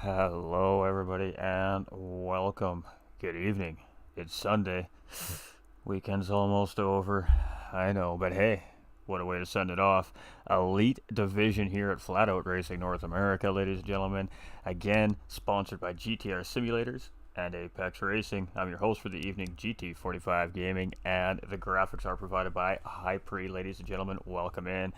Hello, everybody, and welcome. Good evening. It's Sunday. Weekend's almost over. I know, but hey, what a way to send it off. Elite Division here at Flat Out Racing North America, ladies and gentlemen. Again, sponsored by GTR Simulators and Apex Racing. I'm your host for the evening, GT45 Gaming, and the graphics are provided by Hypre, ladies and gentlemen. Welcome in.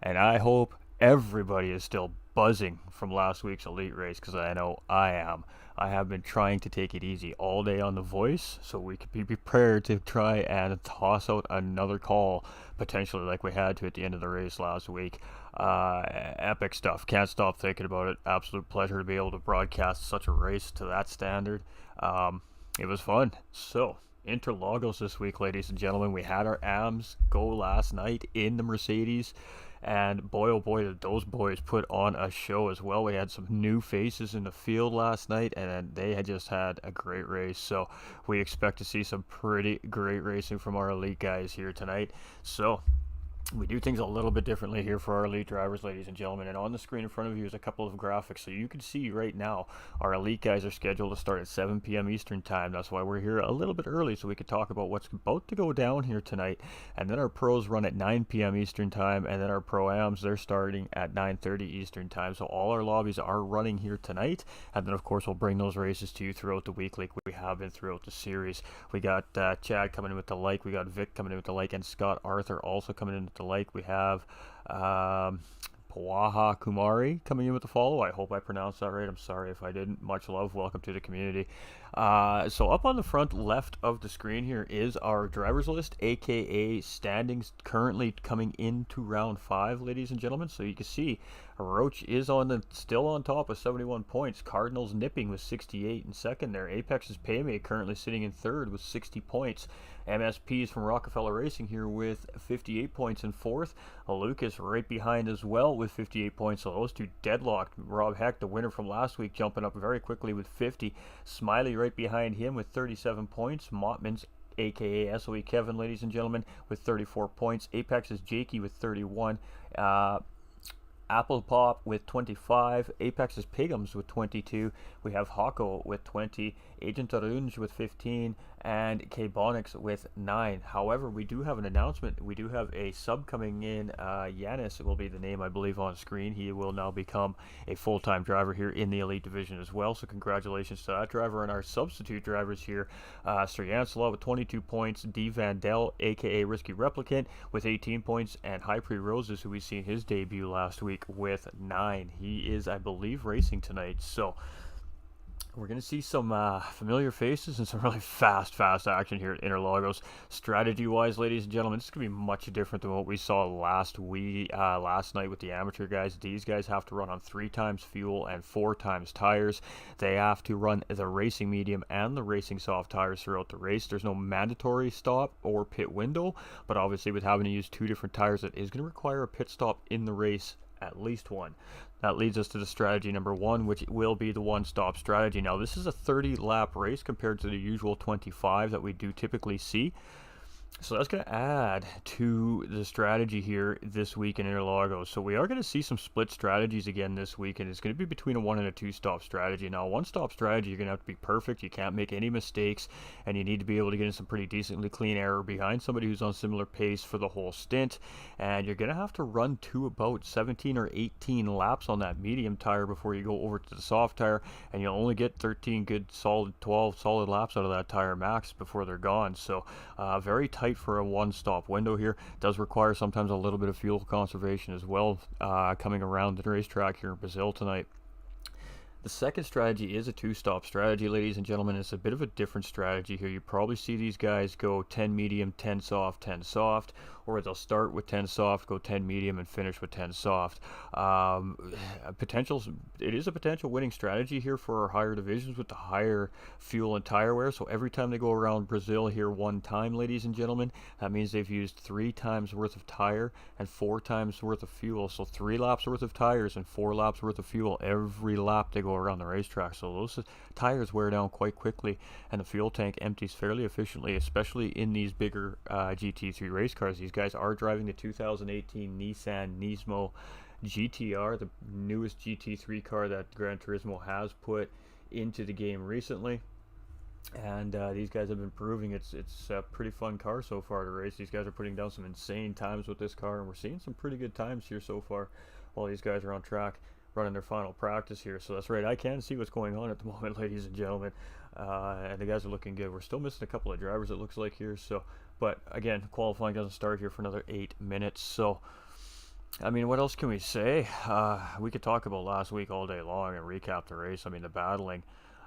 And I hope everybody is still buzzing from last week's Elite race, because I know I am. I have been trying to take it easy all day on the voice so we could be prepared to try and toss out another call, potentially like we had to at the end of the race last week. Epic stuff. Can't stop thinking about it. Absolute pleasure to be able to broadcast such a race to that standard. It was fun. So, Interlagos this week, ladies and gentlemen. We had our AMs go last night in the Mercedes. And boy, oh boy, did those boys put on a show as well. We had some new faces in the field last night, and they had just had a great race. So we expect to see some pretty great racing from our elite guys here tonight. So we do things a little bit differently here for our elite drivers, ladies and gentlemen. And on the screen in front of you is a couple of graphics. So you can see right now our elite guys are scheduled to start at 7 p.m. Eastern time. That's why we're here a little bit early, so we can talk about what's about to go down here tonight. And then our pros run at 9 p.m. Eastern time. And then our pro-ams, they're starting at 9:30 Eastern time. So all our lobbies are running here tonight. And then, of course, we'll bring those races to you throughout the week like we have been throughout the series. We got Chad coming in with the like. We got Vic coming in with the like. And Scott Arthur also coming in with the like. We have Pawaha Kumari coming in with the follow. I hope I pronounced that right. I'm sorry if I didn't. Much love. Welcome to the community. So up on the front left of the screen here is our drivers list, aka standings currently coming into round 5, ladies and gentlemen. So you can see Roach is still on top with 71 points. Cardinals nipping with 68 in second there. Apex's Paymate currently sitting in third with 60 points. MSP's from Rockefeller Racing here with 58 points in fourth. Lucas right behind as well with 58 points. So those two deadlocked. Rob Heck, the winner from last week, jumping up very quickly with 50. Smiley right behind him with 37 points. Mottman's aka SOE Kevin, ladies and gentlemen, with 34 points. Apex's Jakey with 31. Apple Pop with 25, Apex's Pigums with 22, we have Hako with 20, Agent Arunj with 15, and K-Bonix with 9. However, we do have an announcement. We do have a sub coming in. Yanis will be the name, I believe, on screen. He will now become a full-time driver here in the Elite Division as well, so congratulations to that driver. And our substitute drivers here, Sriyansala with 22 points, D. Vandell, aka Risky Replicant, with 18 points, and Hypre Roses, who we seen his debut last week, with 9. He is, I believe, racing tonight. So we're going to see some familiar faces and some really fast action here at Interlagos. Strategy-wise, ladies and gentlemen, this is going to be much different than what we saw last night with the amateur guys. These guys have to run on 3 times fuel and 4 times tires. They have to run the racing medium and the racing soft tires throughout the race. There's no mandatory stop or pit window, but obviously with having to use 2 different tires, it is going to require a pit stop in the race, at least one. That leads us to the strategy number 1, which will be the one-stop strategy. Now, this is a 30-lap race compared to the usual 25 that we do typically see. So that's going to add to the strategy here this week in Interlagos. So we are going to see some split strategies again this week, and it's going to be between a 1 and a 2-stop strategy. Now, a 1-stop strategy, you're going to have to be perfect. You can't make any mistakes, and you need to be able to get in some pretty decently clean error behind somebody who's on similar pace for the whole stint. And you're going to have to run to about 17 or 18 laps on that medium tire before you go over to the soft tire, and you'll only get 13 good solid 12 solid laps out of that tire max before they're gone. So very tight for a one-stop window here. It does require sometimes a little bit of fuel conservation as well, coming around the racetrack here in Brazil tonight. The second strategy is a 2-stop strategy, ladies and gentlemen. It's a bit of a different strategy here. You probably see these guys go 10 medium, 10 soft, 10 soft, or they'll start with 10 soft, go 10 medium, and finish with 10 soft. It is a potential winning strategy here for our higher divisions with the higher fuel and tire wear. So every time they go around Brazil here one time, ladies and gentlemen, that means they've used 3 times worth of tire and 4 times worth of fuel. So 3 laps worth of tires and 4 laps worth of fuel every lap they go around the racetrack. So those tires wear down quite quickly, and the fuel tank empties fairly efficiently, especially in these bigger GT3 race cars. These guys are driving the 2018 Nissan Nismo GTR, the newest GT3 car that Gran Turismo has put into the game recently. And these guys have been proving it's a pretty fun car so far to race. These guys are putting down some insane times with this car, and we're seeing some pretty good times here so far while these guys are on track running their final practice here. So that's right, I can see what's going on at the moment, ladies and gentlemen, and the guys are looking good. We're still missing a couple of drivers, it looks like, here. So, but again, qualifying doesn't start here for another 8 minutes. So I mean, what else can we say? We could talk about last week all day long and recap the race. I mean, the battling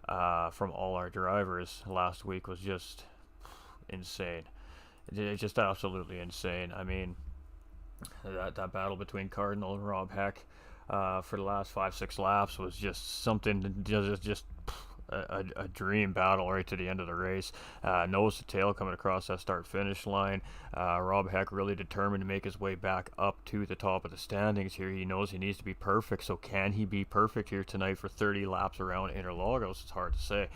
from all our drivers last week was just insane. It's just absolutely insane. I mean, that battle between Cardinal and Rob Heck for the last 5-6 laps was just something, just a dream battle right to the end of the race. Nose to tail coming across that start finish line. Rob Heck really determined to make his way back up to the top of the standings here. He knows he needs to be perfect, so can he be perfect here tonight for 30 laps around Interlagos? It's hard to say.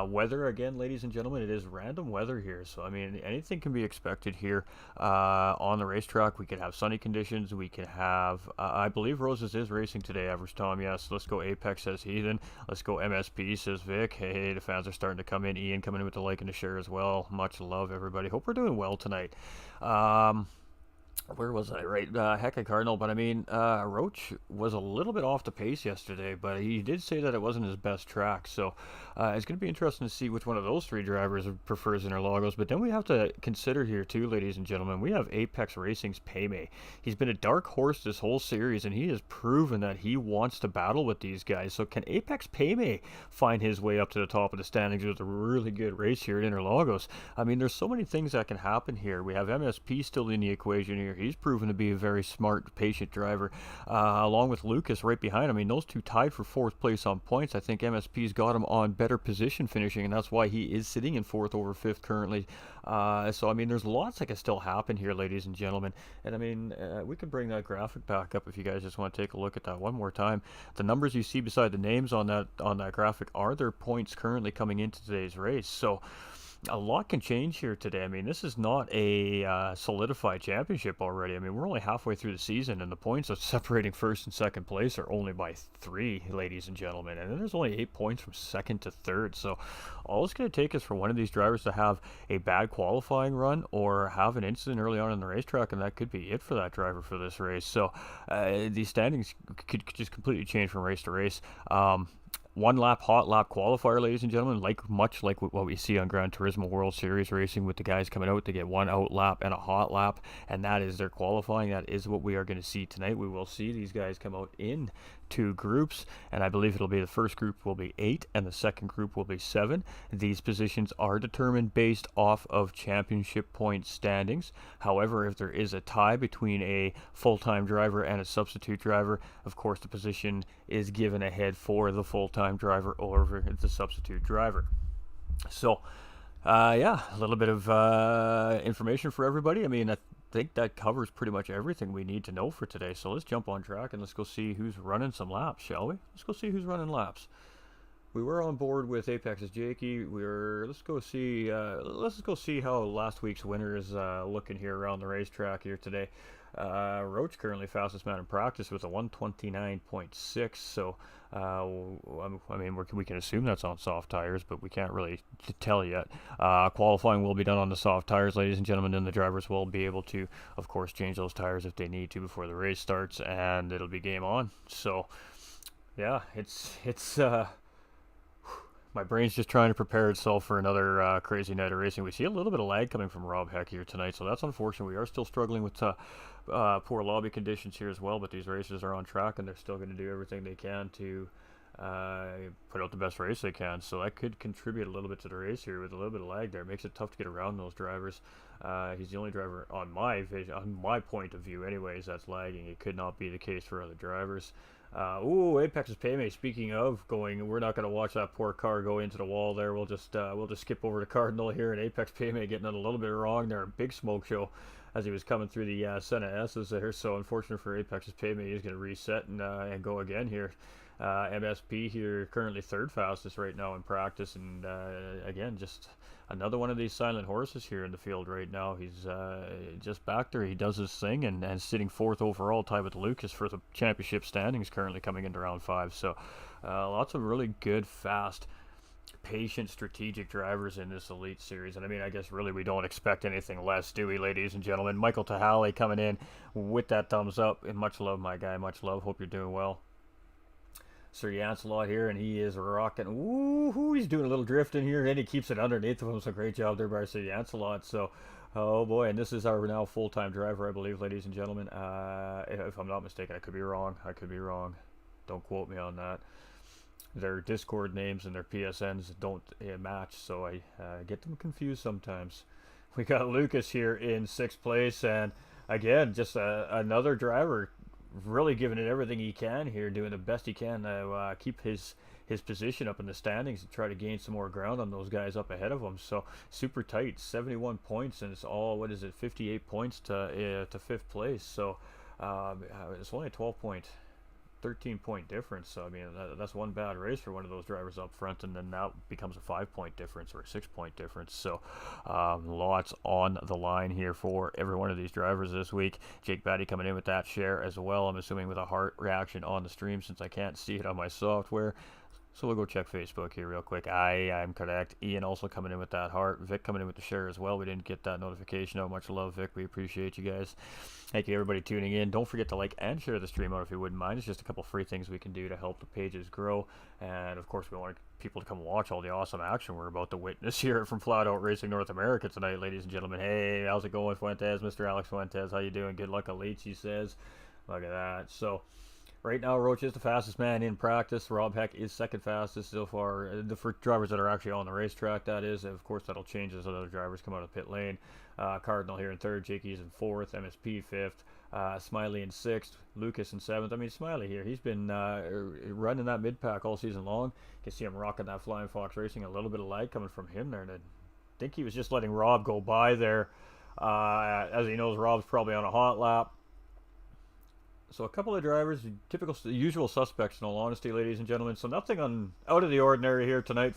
Weather, again, ladies and gentlemen, it is random weather here. So, I mean, anything can be expected here on the racetrack. We could have sunny conditions. We could have, I believe Roses is racing today, Average Tom. Yes, let's go Apex, says Heathen. Let's go MSP, says Vic. Hey, the fans are starting to come in. Ian coming in with the like and the share as well. Much love, everybody. Hope we're doing well tonight. Where was I? Right, Heck and Cardinal, but I mean, Roach was a little bit off the pace yesterday, but he did say that it wasn't his best track, so it's going to be interesting to see which one of those three drivers prefers Interlagos. But then we have to consider here too, ladies and gentlemen, we have Apex Racing's Payme. He's been a dark horse this whole series, and he has proven that he wants to battle with these guys. So can Apex Payme find his way up to the top of the standings with a really good race here at Interlagos? I mean, there's so many things that can happen here. We have MSP still in the equation here. He's proven to be a very smart, patient driver, along with Lucas right behind him. I mean, those two tied for 4th place on points. I think MSP's got him on better position finishing, and that's why he is sitting in 4th over 5th currently. So, I mean, there's lots that can still happen here, ladies and gentlemen. And, I mean, we can bring that graphic back up if you guys just want to take a look at that one more time. The numbers you see beside the names on that graphic are their points currently coming into today's race. So, a lot can change here today. I mean, this is not a solidified championship already. I mean, we're only halfway through the season, and the points of separating 1st and 2nd place are only by 3, ladies and gentlemen. And then there's only 8 points from 2nd to 3rd. So all it's going to take is for one of these drivers to have a bad qualifying run or have an incident early on in the racetrack, and that could be it for that driver for this race. So these standings could just completely change from race to race. One lap hot lap qualifier, ladies and gentlemen, much like what we see on Gran Turismo World Series racing with the guys coming out to get one out lap and a hot lap, and that is their qualifying. That is what we are going to see tonight. We will see these guys come out in 2 groups, and I believe it'll be the first group will be 8 and the second group will be 7. These positions are determined based off of championship point standings. However, if there is a tie between a full-time driver and a substitute driver, of course the position is given ahead for the full-time driver over the substitute driver. So yeah, a little bit of information for everybody. I mean, I think that covers pretty much everything we need to know for today. So let's jump on track and let's go see who's running some laps, shall we? Let's go see who's running laps. We were on board with Apex's Jakey. Let's go see how last week's winner is looking here around the racetrack here today. Roach currently fastest man in practice with a 129.6. So I mean, we can assume that's on soft tires, but we can't really tell yet. Qualifying will be done on the soft tires, ladies and gentlemen, and the drivers will be able to, of course, change those tires if they need to before the race starts, and it'll be game on. So yeah, it's my brain's just trying to prepare itself for another crazy night of racing. We see a little bit of lag coming from Rob Heck here tonight, so that's unfortunate. We are still struggling with poor lobby conditions here as well, but these races are on track, and they're still going to do everything they can to put out the best race they can. So that could contribute a little bit to the race here with a little bit of lag there. It makes it tough to get around those drivers. He's the only driver on my point of view anyways, that's lagging. It could not be the case for other drivers. Apex's Payme, speaking of going, we're not going to watch that poor car go into the wall there. We'll just skip over to Cardinal here, and Apex Payme getting it a little bit wrong there. Big smoke show as he was coming through the Senna S's there. So unfortunate for Apex's Payme, he's going to reset and go again here. MSP here currently third fastest right now in practice, and again, just another one of these silent horses here in the field right now. He's just back there. He does his thing, and sitting fourth overall, tied with Lucas for the championship standings, currently coming into round 5. So lots of really good, fast, patient, strategic drivers in this elite series. And I mean, I guess really we don't expect anything less, do we, ladies and gentlemen? Michael Tahali coming in with that thumbs up, and much love, my guy, much love. Hope you're doing well. Sir Yancelot here, and he is rocking. Ooh, he's doing a little drift in here, and he keeps it underneath of him. So great job there by Sir Yancelot. So, oh boy, and this is our now full-time driver, I believe, ladies and gentlemen. If I'm not mistaken, I could be wrong. Don't quote me on that. Their Discord names and their PSNs don't match, so I get them confused sometimes. We got Lucas here in 6th place, and again, just another driver really giving it everything he can here, doing the best he can to keep his position up in the standings and try to gain some more ground on those guys up ahead of him. So super tight, 71 points, and it's all, 58 points to 5th place. So it's only a 13-point difference. So I mean, that's one bad race for one of those drivers up front, and then that becomes a 5-point difference or a 6-point difference. So lots on the line here for every one of these drivers this week. Jake Batty coming in with that share as well, I'm assuming with a heart reaction on the stream, since I can't see it on my software. So we'll go check Facebook here real quick. I'm correct. Ian also coming in with that heart. Vic coming in with the share as well. We didn't get that notification out. Much love, Vic. We appreciate you guys. Thank you, everybody, tuning in. Don't forget to like and share the stream out if you wouldn't mind. It's just a couple free things we can do to help the pages grow. And, of course, we want people to come watch all the awesome action we're about to witness here from Flat Out Racing North America tonight, ladies and gentlemen. Hey, how's it going, Fuentes? Mr. Alex Fuentes, how you doing? Good luck, Elites, he says. Look at that. So right now, Roach is the fastest man in practice. Rob Heck is second fastest so far. For drivers that are actually on the racetrack, that is. Of course, that'll change as other drivers come out of pit lane. Cardinal here in third. Jakey's in fourth. MSP fifth. Smiley in sixth. Lucas in seventh. I mean, Smiley here, he's been running that mid-pack all season long. You can see him rocking that Flying Fox Racing. A little bit of light coming from him there. And I think he was just letting Rob go by there. As he knows, Rob's probably on a hot lap. So a couple of drivers, typical, usual suspects in all honesty, ladies and gentlemen. So nothing out of the ordinary here tonight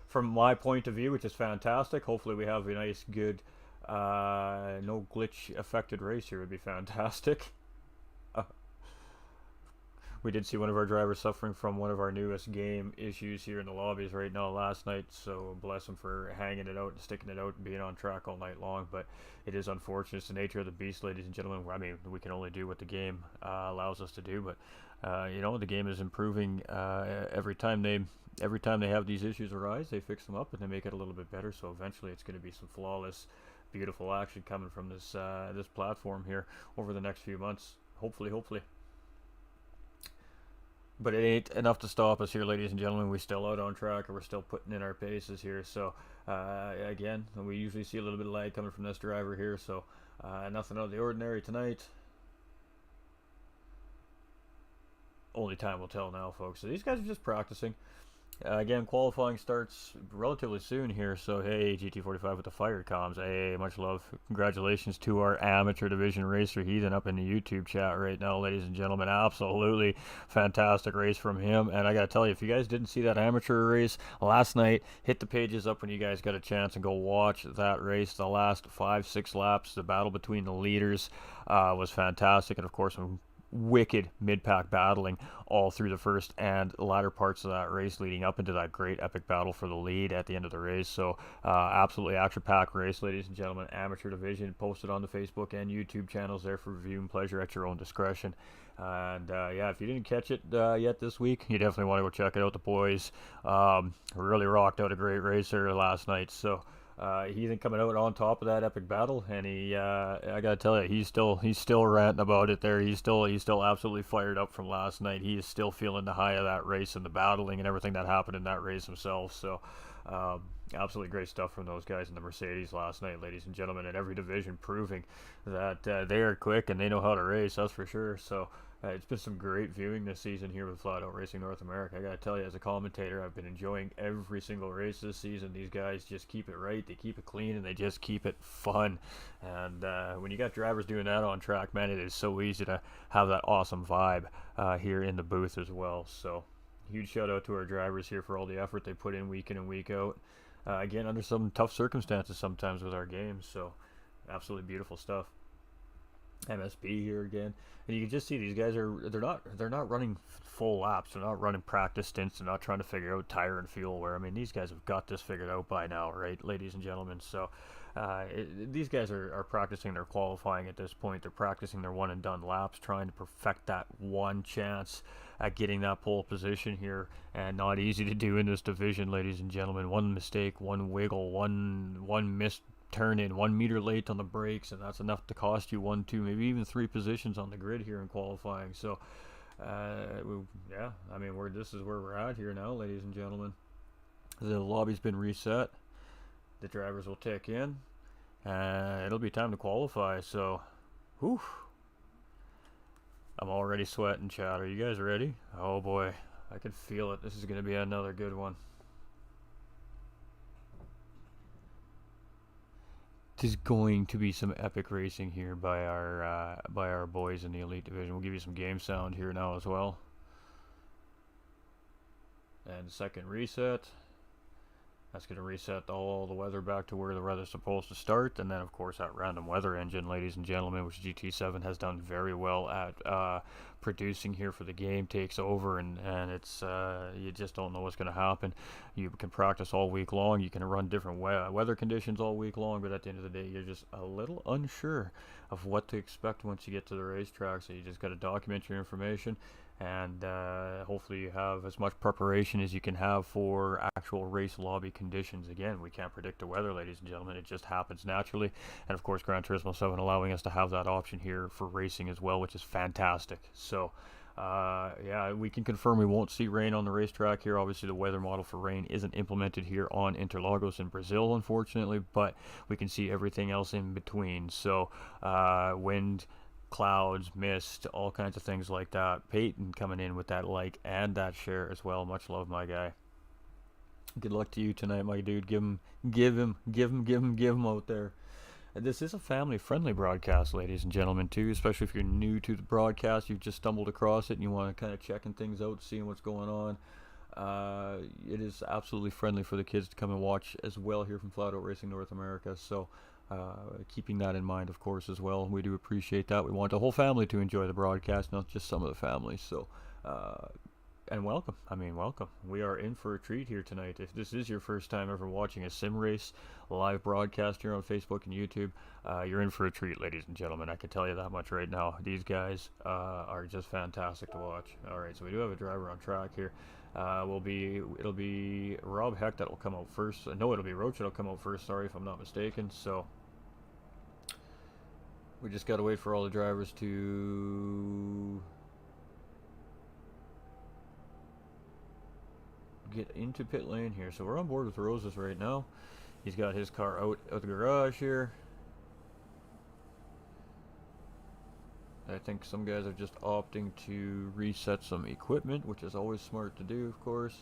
from my point of view, which is fantastic. Hopefully we have a nice, good, no glitch affected race here. Would be fantastic. We did see one of our drivers suffering from one of our newest game issues here in the lobbies right now last night, so bless him for hanging it out and sticking it out and being on track all night long. But it is unfortunate. It's the nature of the beast, ladies and gentlemen. I mean, we can only do what the game allows us to do, but the game is improving every time they have these issues arise. They fix them up and they make it a little bit better, so eventually it's going to be some flawless, beautiful action coming from this this platform here over the next few months, hopefully. But it ain't enough to stop us here, ladies and gentlemen. We're still out on track, and we're still putting in our paces here. So, again, we usually see a little bit of lag coming from this driver here. So, nothing out of the ordinary tonight. Only time will tell now, folks. So these guys are just practicing. Again, qualifying starts relatively soon here, so hey, GT45 with the fire comms. Hey, much love. Congratulations to our amateur division racer Heathen up in the YouTube chat right now, ladies and gentlemen. Absolutely fantastic race from him. And I gotta tell you, if you guys didn't see that amateur race last night, hit the pages up when you guys got a chance and go watch that race. The last 5-6 laps, the battle between the leaders was fantastic, and of course, wicked mid-pack battling all through the first and latter parts of that race, leading up into that great epic battle for the lead at the end of the race. So absolutely action-packed race, ladies and gentlemen. Amateur division posted on the Facebook and YouTube channels there for review and pleasure at your own discretion. And yeah, if you didn't catch it yet this week, you definitely want to go check it out. The boys really rocked out a great race there last night. So Heathen coming out on top of that epic battle, and I gotta tell you, he's still ranting about it there. He's still absolutely fired up from last night. He is still feeling the high of that race and the battling and everything that happened in that race himself. So absolutely great stuff from those guys in the Mercedes last night, ladies and gentlemen, in every division, proving that they are quick and they know how to race, that's for sure. So it's been some great viewing this season here with Flat Out Racing North America. I gotta tell you, as a commentator, I've been enjoying every single race this season. These guys just keep it right, they keep it clean, and they just keep it fun. And when you got drivers doing that on track, man, it is so easy to have that awesome vibe here in the booth as well. So huge shout out to our drivers here for all the effort they put in week and week out. Again, under some tough circumstances sometimes with our games, so absolutely beautiful stuff. MSP here again, and you can just see these guys they're not running full laps. They're not running practice stints. They're not trying to figure out tire and fuel wear. I mean, these guys have got this figured out by now, right, ladies and gentlemen? So these guys are practicing their qualifying at this point. They're practicing their one and done laps, trying to perfect that one chance at getting that pole position here, and not easy to do in this division, ladies and gentlemen. One mistake, one wiggle, one missed turn in, 1 meter late on the brakes, and that's enough to cost you 1, 2, maybe even 3 positions on the grid here in qualifying. So yeah, I mean, this is where we're at here now, ladies and gentlemen. The lobby's been reset, the drivers will tick in, and it'll be time to qualify. So whew, I'm already sweating, chat. Are you guys ready? Oh boy, I can feel it. This is going to be another good one. There's going to be some epic racing here by our boys in the Elite Division. We'll give you some game sound here now as well. And second reset. That's going to reset all the weather back to where the weather's supposed to start. And then, of course, that random weather engine, ladies and gentlemen, which GT7 has done very well at producing here for the game, takes over. And it's you just don't know what's going to happen. You can practice all week long. You can run different weather conditions all week long. But at the end of the day, you're just a little unsure of what to expect once you get to the racetrack. So you just got to document your information. And hopefully you have as much preparation as you can have for actual race lobby conditions. Again, we can't predict the weather, ladies and gentlemen. It just happens naturally. And of course, Gran Turismo 7 allowing us to have that option here for racing as well, which is fantastic. So yeah, we can confirm we won't see rain on the racetrack here. Obviously, the weather model for rain isn't implemented here on Interlagos in Brazil, unfortunately, but we can see everything else in between. So wind, clouds, mist, all kinds of things like that. Peyton coming in with that like and that share as well. Much love, my guy. Good luck to you tonight, my dude. Give him out there. This is a family-friendly broadcast, ladies and gentlemen, too, especially if you're new to the broadcast. You've just stumbled across it and you want to kind of checking things out, seeing what's going on. It is absolutely friendly for the kids to come and watch as well here from Flat Out Racing North America. So keeping that in mind, of course, as well. We do appreciate that. We want the whole family to enjoy the broadcast, not just some of the families. So, and welcome. I mean, welcome. We are in for a treat here tonight. If this is your first time ever watching a sim race live broadcast here on Facebook and YouTube, you're in for a treat, ladies and gentlemen. I can tell you that much right now. These guys are just fantastic to watch. All right, so we do have a driver on track here. It'll be Rob Heck that will come out first. No, it'll be Roach that'll come out first. Sorry if I'm not mistaken. So we just got to wait for all the drivers to get into pit lane here. So we're on board with Roses right now. He's got his car out of the garage here. I think some guys are just opting to reset some equipment, which is always smart to do, of course.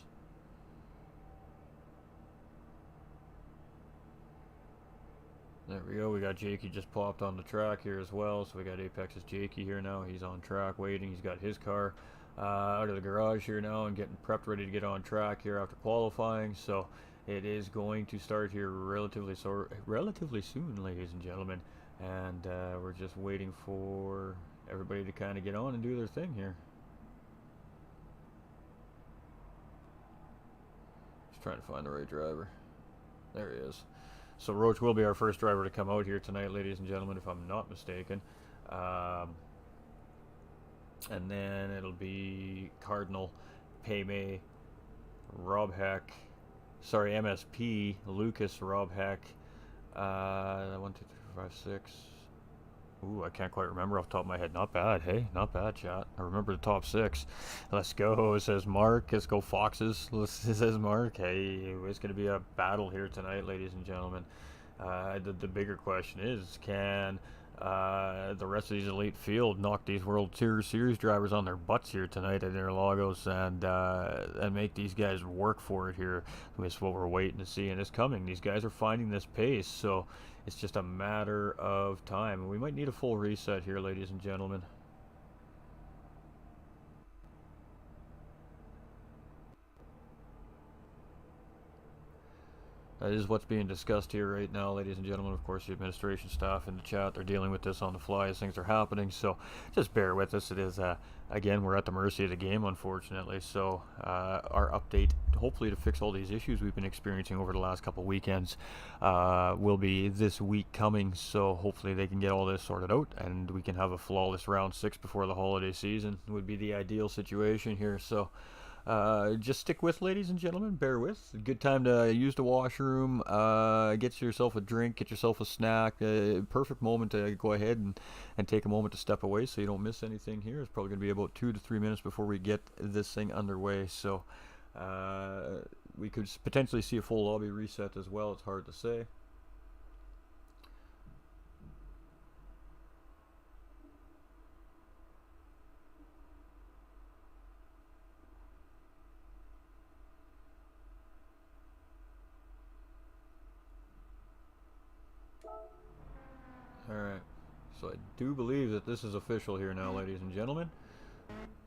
There we go. We got Jakey just popped on the track here as well. So we got Apex's Jakey here now. He's on track waiting. He's got his car out of the garage here now and getting prepped, ready to get on track here after qualifying. So it is going to start here relatively soon, ladies and gentlemen. And we're just waiting for everybody to kind of get on and do their thing here. Just trying to find the right driver. There he is. So Roach will be our first driver to come out here tonight, ladies and gentlemen, if I'm not mistaken. And then it'll be Cardinal, Paymay, Rob Heck, sorry, MSP, Lucas, Rob Heck, 1, 2, 3, 4, 5, 6. Ooh, I can't quite remember off the top of my head. Not bad, hey? Not bad, chat. I remember the top 6. Let's go, says Mark. Let's go, Foxes, says Mark. Hey, it's going to be a battle here tonight, ladies and gentlemen. The bigger question is, can the rest of these elite field knock these World Series drivers on their butts here tonight at Interlagos and make these guys work for it here? That's what we're waiting to see, and it's coming. These guys are finding this pace, so it's just a matter of time. We might need a full reset here, ladies and gentlemen. That is what's being discussed here right now, ladies and gentlemen. Of course, the administration staff in the chat, they're dealing with this on the fly as things are happening, so just bear with us. It is, again, we're at the mercy of the game, unfortunately, so our update, hopefully to fix all these issues we've been experiencing over the last couple weekends, will be this week coming, so hopefully they can get all this sorted out, and we can have a flawless round 6 before the holiday season. Would be the ideal situation here, so just stick with, ladies and gentlemen. Bear with. Good time to use the washroom. Get yourself a drink. Get yourself a snack. Perfect moment to go ahead and take a moment to step away so you don't miss anything here. It's probably going to be about 2 to 3 minutes before we get this thing underway. So we could potentially see a full lobby reset as well. It's hard to say. Alright, so I do believe that this is official here now, ladies and gentlemen.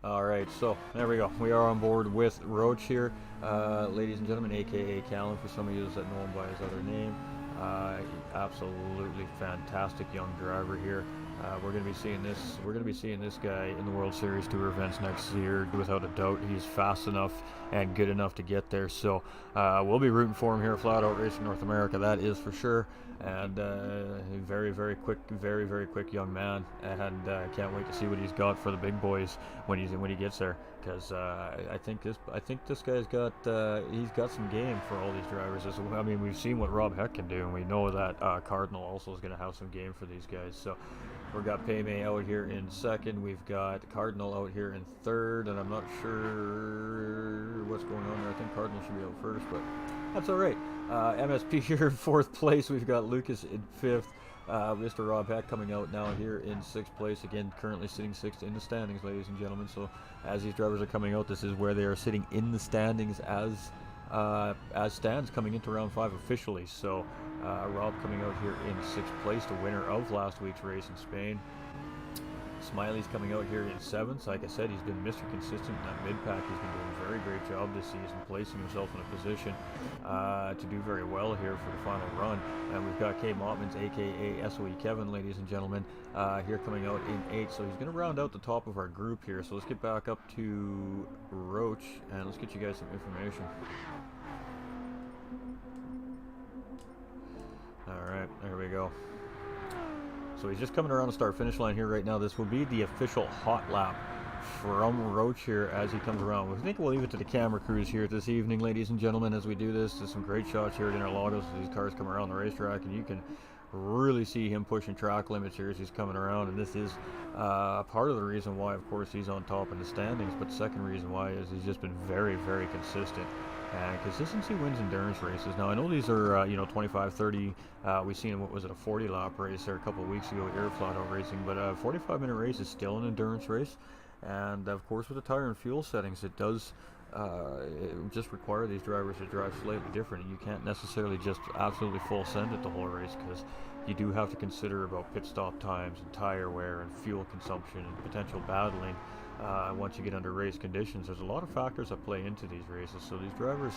Alright, so there we go. We are on board with Roach here, ladies and gentlemen, aka Callan for some of you that know him by his other name. Absolutely fantastic young driver here. We're going to be seeing this. We're going to be seeing this guy in the World Series Tour events next year, without a doubt. He's fast enough and good enough to get there. So we'll be rooting for him here at Flat Out Racing North America. That is for sure. And very, very quick, very quick young man. And can't wait to see what he's got for the big boys when he gets there. Because I think this guy's got he's got some game for all these drivers. I mean, we've seen what Rob Heck can do, and we know that Cardinal also is going to have some game for these guys. So we've got Paymay out here in second. We've got Cardinal out here in third, and I'm not sure what's going on there. I think Cardinal should be out first, but that's all right. MSP here in fourth place. We've got Lucas in fifth. Mr. Rob Heck coming out now here in sixth place. Again, currently sitting sixth in the standings, ladies and gentlemen. So as these drivers are coming out, this is where they are sitting in the standings as stands coming into round 5 officially. So Rob coming out here in sixth place, the winner of last week's race in Spain. Smiley's coming out here in seventh. Like I said, he's been Mr. Consistent in that mid-pack. He's been doing a very great job this season, placing himself in a position to do very well here for the final run. And we've got K. Mottmans, aka SOE Kevin, ladies and gentlemen, here coming out in 8th. So he's going to round out the top of our group here. So let's get back up to Roach and let's get you guys some information. Alright, there we go. So he's just coming around the start-finish line here right now. This will be the official hot lap from Roach here as he comes around. We think we'll leave it to the camera crews here this evening, ladies and gentlemen, as we do this. There's some great shots here at Interlagos as these cars come around the racetrack, and you can really see him pushing track limits here as he's coming around. And this is part of the reason why, of course, he's on top in the standings. But the second reason why is he's just been very consistent. And consistency wins endurance races. Now, I know these are, 25, 30. We've seen, what was it, a 40-lap race there a couple of weeks ago here at Flat Out Racing. But a 45-minute race is still an endurance race. And, of course, with the tire and fuel settings, it does just require these drivers to drive slightly different. You can't necessarily just absolutely full send it the whole race, because you do have to consider about pit stop times and tire wear and fuel consumption and potential battling. Once you get under race conditions, there's a lot of factors that play into these races. So these drivers,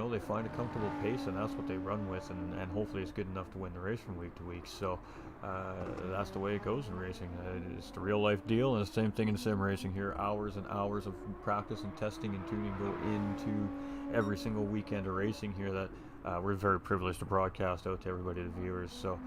they find a comfortable pace, and that's what they run with, and hopefully it's good enough to win the race from week to week. So that's the way it goes in racing. It's the real life deal, and the same thing in sim racing here. Hours and hours of practice and testing and tuning go into every single weekend of racing here that we're very privileged to broadcast out to everybody, the viewers. So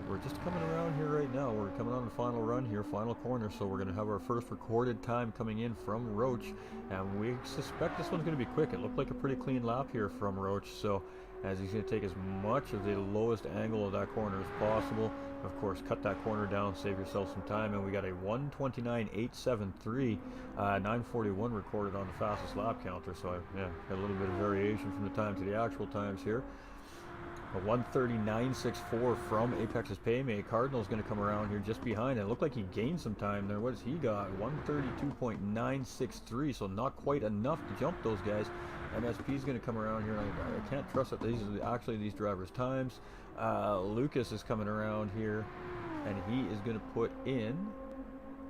we're just coming around here right now. We're coming on the final run here, final corner, so we're going to have our first recorded time coming in from Roach, and we suspect this one's going to be quick. It looked like a pretty clean lap here from Roach, so as he's going to take as much of the lowest angle of that corner as possible. Of course, cut that corner down, save yourself some time, and we got a 1:29.873, 9:41 recorded on the fastest lap counter, so got a little bit of variation from the time to the actual times here. A 1:39.64 from Apex's Paymay. Cardinal's going to come around here just behind. It looked like he gained some time there. What has he got? 1:32.963, so not quite enough to jump those guys. MSP's going to come around here, and I can't trust that these are actually these drivers' times. Lucas is coming around here, and he is going to put in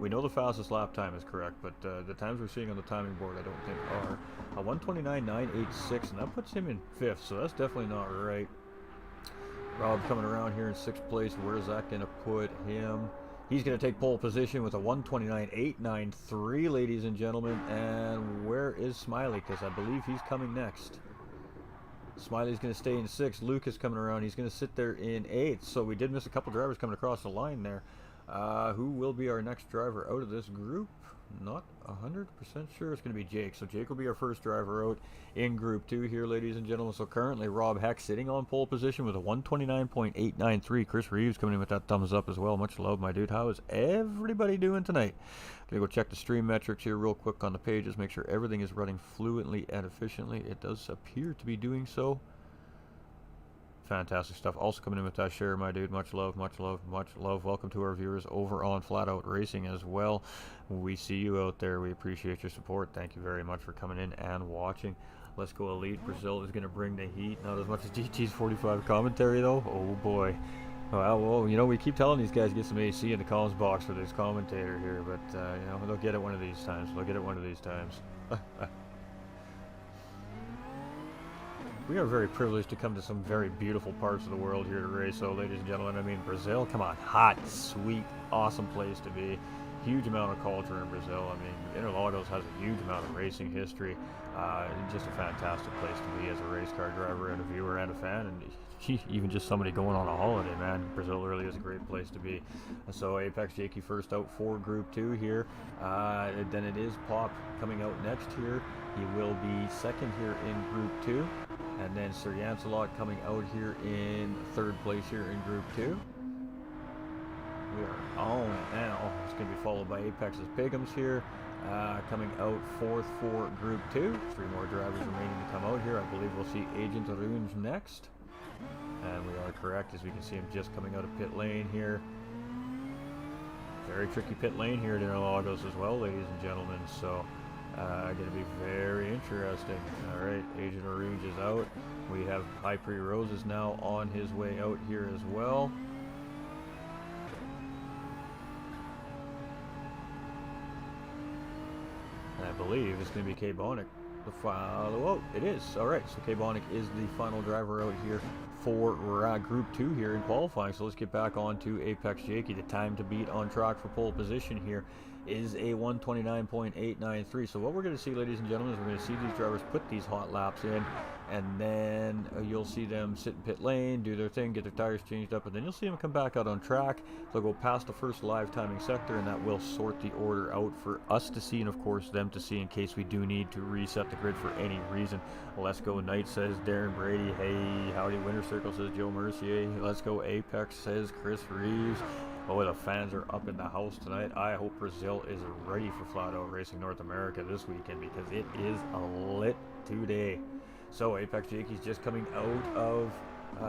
We know the fastest lap time is correct, but the times we're seeing on the timing board I don't think are. 1:29.986, and that puts him in 5th, so that's definitely not right. Rob coming around here in 6th place. Where is that going to put him? He's going to take pole position with a 1:29.893, ladies and gentlemen. And where is Smiley? Because I believe he's coming next. Smiley's going to stay in 6th. Luke is coming around. He's going to sit there in 8th. So we did miss a couple drivers coming across the line there. Who will be our next driver out of this group? Not 100% sure. It's going to be Jake. So Jake will be our first driver out in Group 2 here, ladies and gentlemen. So currently Rob Heck sitting on pole position with a 1:29.893. Chris Reeves coming in with that thumbs up as well. Much love, my dude. How is everybody doing tonight? Gonna go check the stream metrics here real quick on the pages. Make sure everything is running fluently and efficiently. It does appear to be doing so. Fantastic stuff. Also coming in with that share, my dude. Much love, much love, much love. Welcome to our viewers over on Flat Out Racing as well. We see you out there. We appreciate your support. Thank you very much for coming in and watching. Let's Go Elite. Brazil is going to bring the heat. Not as much as GT's 45 commentary, though. Oh, boy. Well, you know, we keep telling these guys to get some AC in the comms box for this commentator here, but, you know, they'll get it one of these times. They'll get it one of these times. We are very privileged to come to some very beautiful parts of the world here to race. So, ladies and gentlemen, I mean, Brazil, come on, hot, sweet, awesome place to be. Huge amount of culture in Brazil. I mean, Interlagos has a huge amount of racing history. Just a fantastic place to be as a race car driver and a viewer and a fan, and even just somebody going on a holiday, man. Brazil really is a great place to be. So Apex Jakey first out for Group 2 here. Then it is Pop coming out next here. He will be second here in Group 2. And then Sir Yancelot coming out here in 3rd place here in Group 2. We are on it now. It's going to be followed by Apex's Pigums here. Coming out 4th for Group 2. 3 more drivers remaining to come out here. I believe we'll see Agent Runge next. And we are correct, as we can see him just coming out of pit lane here. Very tricky pit lane here at Interlagos as well, ladies and gentlemen. So, going to be very interesting. All right, Agent Runge is out. We have High Pre Roses now on his way out here as well. And I believe it's going to be K-Bonic. Oh, it is. All right, so K-Bonic is the final driver out here for Group 2 here in qualifying. So let's get back on to Apex Jakey. The time to beat on track for pole position here is a 1:29.893. So what we're going to see, ladies and gentlemen, is we're going to see these drivers put these hot laps in, and then you'll see them sit in pit lane, do their thing, get their tires changed up, and then you'll see them come back out on track. They'll go past the first live timing sector, and that will sort the order out for us to see, and of course them to see in case we do need to reset the grid for any reason. Let's Go Knight, says Darren Brady. Hey, howdy Winter Circle, says Joe Mercier. Let's Go Apex, says Chris Reeves. Oh, the fans are up in the house tonight. I hope Brazil is ready for Flat Out Racing North America this weekend, because it is a lit today. So Apex Jakey's just coming out of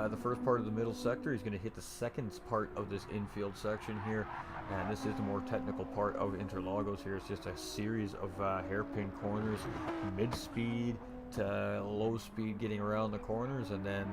the first part of the middle sector. He's going to hit the second part of this infield section here, and this is the more technical part of Interlagos here. It's just a series of hairpin corners, mid-speed to low speed getting around the corners, and then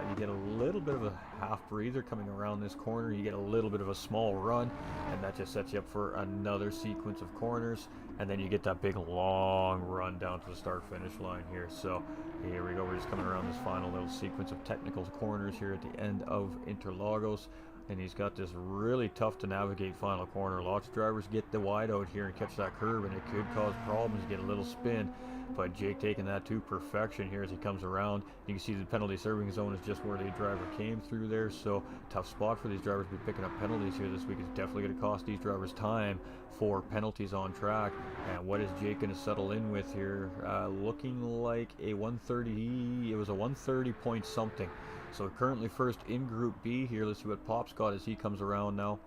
you get a little bit of a half breather coming around this corner. You get a little bit of a small run, and that just sets you up for another sequence of corners, and then you get that big long run down to the start finish line here. So here we go, we're just coming around this final little sequence of technical corners here at the end of Interlagos. And he's got this really tough to navigate final corner. Lots of drivers get the wide out here and catch that curve, and it could cause problems, get a little spin. But Jake taking that to perfection here as he comes around. You can see the penalty serving zone is just where the driver came through there. So tough spot for these drivers to be picking up penalties here this week. It's definitely going to cost these drivers time for penalties on track. And what is Jake going to settle in with here? Looking like a 130. It was a 130 point something. So currently first in Group B here. Let's see what Pop's got as he comes around now.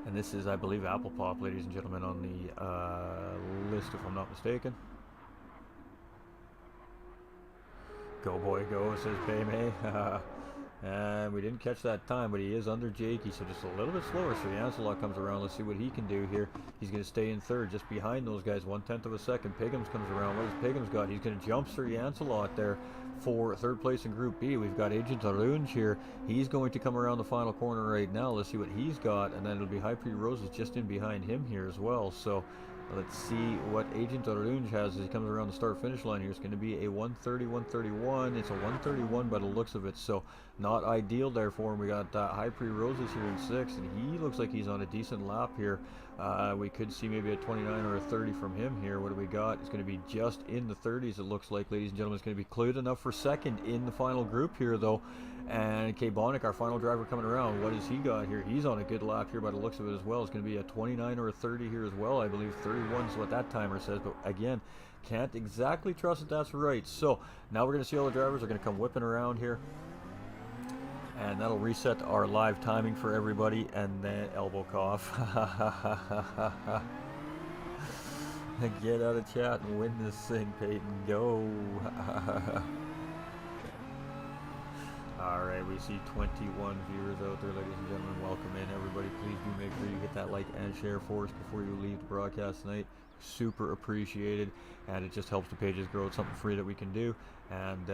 And this is, I believe, Apple Pop, ladies and gentlemen, on the list, if I'm not mistaken. Go boy go, says Paymay. And we didn't catch that time, but he is under Jakey, so just a little bit slower. So Yancelot comes around. Let's see what he can do here. He's going to stay in third, just behind those guys, 1/10 of a second. Pigums comes around. What has Pigums got? He's going to jump Sir Yancelot there for third place in Group B, we've got Agent Arunj here. He's going to come around the final corner right now. Let's see what he's got, and then it'll be High Pre Roses just in behind him here as well. So let's see what Agent Arunj has as he comes around the start-finish line here. It's going to be a 130, 131. It's a 131 by the looks of it, so not ideal there for him. We got High Pre Roses here in 6th, and he looks like he's on a decent lap here. We could see maybe a 29 or a 30 from him here. What do we got? It's going to be just in the 30s, it looks like, ladies and gentlemen. It's going to be cleared enough for second in the final group here, though. And K-Bonic, our final driver coming around, what has he got here? He's on a good lap here by the looks of it as well. It's going to be a 29 or a 30 here as well. I believe 31 is what that timer says, but again, can't exactly trust that that's right. So now we're going to see all the drivers are going to come whipping around here. And that'll reset our live timing for everybody, and then elbow cough. Get out of chat and win this thing, Peyton. Go. Alright, we see 21 viewers out there, ladies and gentlemen. Welcome in, everybody. Please do make sure you hit that like and share for us before you leave the broadcast tonight. Super appreciated, and it just helps the pages grow. It's something free that we can do, and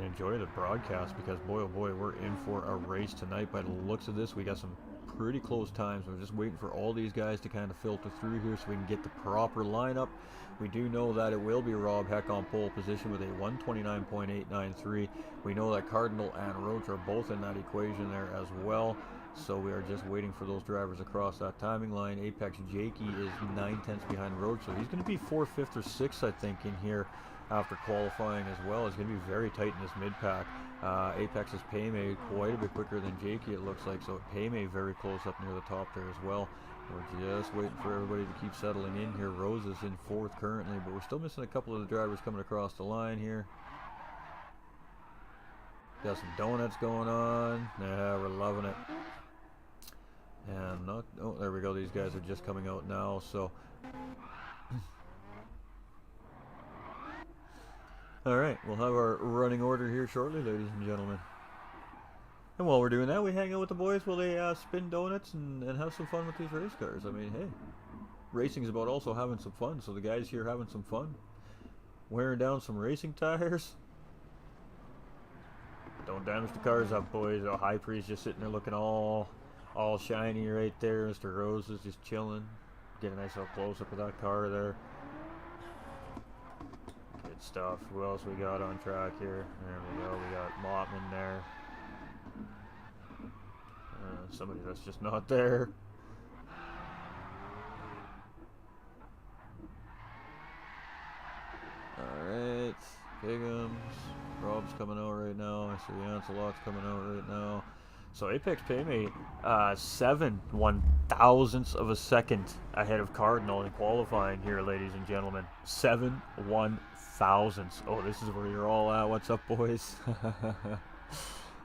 enjoy the broadcast, because boy oh boy, we're in for a race tonight. By the looks of this, we got some pretty close times. We're just waiting for all these guys to kind of filter through here so we can get the proper lineup. We do know that it will be Rob Heck on pole position with a 129.893. We know that Cardinal and Roach are both in that equation there as well. So we are just waiting for those drivers across that timing line. Apex Jakey is 9/10 behind Roach, so he's going to be 4th, 5th, or 6th, I think, in here after qualifying as well. It's going to be very tight in this mid-pack. Apex's Payme quite a bit quicker than Jakey, it looks like, so Payme very close up near the top there as well. We're just waiting for everybody to keep settling in here. Rose is in 4th currently, but we're still missing a couple of the drivers coming across the line here. Got some donuts going on. Yeah, we're loving it. And not, oh, there we go. These guys are just coming out now, so. Alright, we'll have our running order here shortly, ladies and gentlemen. And while we're doing that, we hang out with the boys while they spin donuts and have some fun with these race cars. I mean, hey, racing is about also having some fun, so the guys here having some fun. Wearing down some racing tires. Don't damage the cars up, boys. Oh, High Priest just sitting there looking all shiny right there. Mr. Rose is just chilling. Get a nice little close-up of that car there. Good stuff. Who else we got on track here? There we go. We got Mottman there. Somebody that's just not there. Alright. Piggums. Rob's coming out right now. I see Ancelot's coming out right now. So Apex Payme, 7/1000ths of a second ahead of Cardinal in qualifying here, ladies and gentlemen. 7/1000ths. Oh, this is where you're all at. What's up, boys?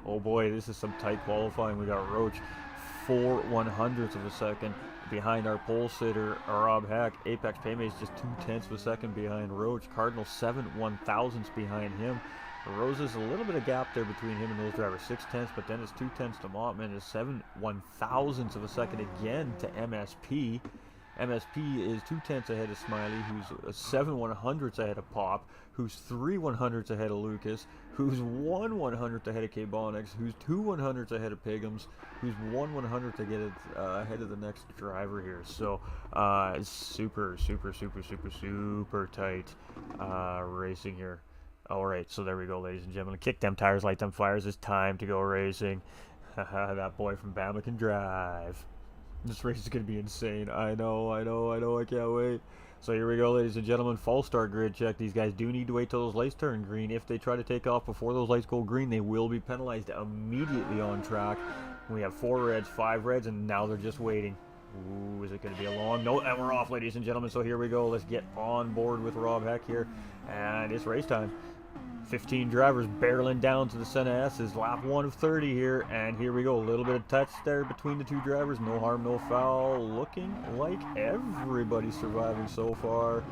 Oh boy, this is some tight qualifying. We got Roach 4/100ths of a second behind our pole sitter, Rob Heck. Apex Payme is just 2/10 of a second behind Roach. Cardinal 7/1000ths behind him. Rose is a little bit of gap there between him and those drivers, 6/10, but then it's 2/10 to Mottman. It's 7/1000ths of a second again to MSP. MSP is 2/10 ahead of Smiley, who's 7/100ths ahead of Pop, who's 3/100ths ahead of Lucas, who's 1/100th ahead of K-Bonix, who's 2/100ths ahead of Piggums, who's 1/100th ahead of the next driver here. So super tight racing here. Alright, so there we go, ladies and gentlemen. Kick them tires, light them fires. It's time to go racing. That boy from Bama can drive. This race is going to be insane. I know. I can't wait. So here we go, ladies and gentlemen. False start grid check. These guys do need to wait till those lights turn green. If they try to take off before those lights go green, they will be penalized immediately on track. We have 4 reds, 5 reds, and now they're just waiting. Ooh, is it going to be a long? No, and we're off, ladies and gentlemen. So here we go. Let's get on board with Rob Heck here. And it's race time. 15 drivers barreling down to the Senna S's, lap 1 of 30 here, and here we go. A little bit of touch there between the two drivers. No harm, no foul. Looking like everybody's surviving so far.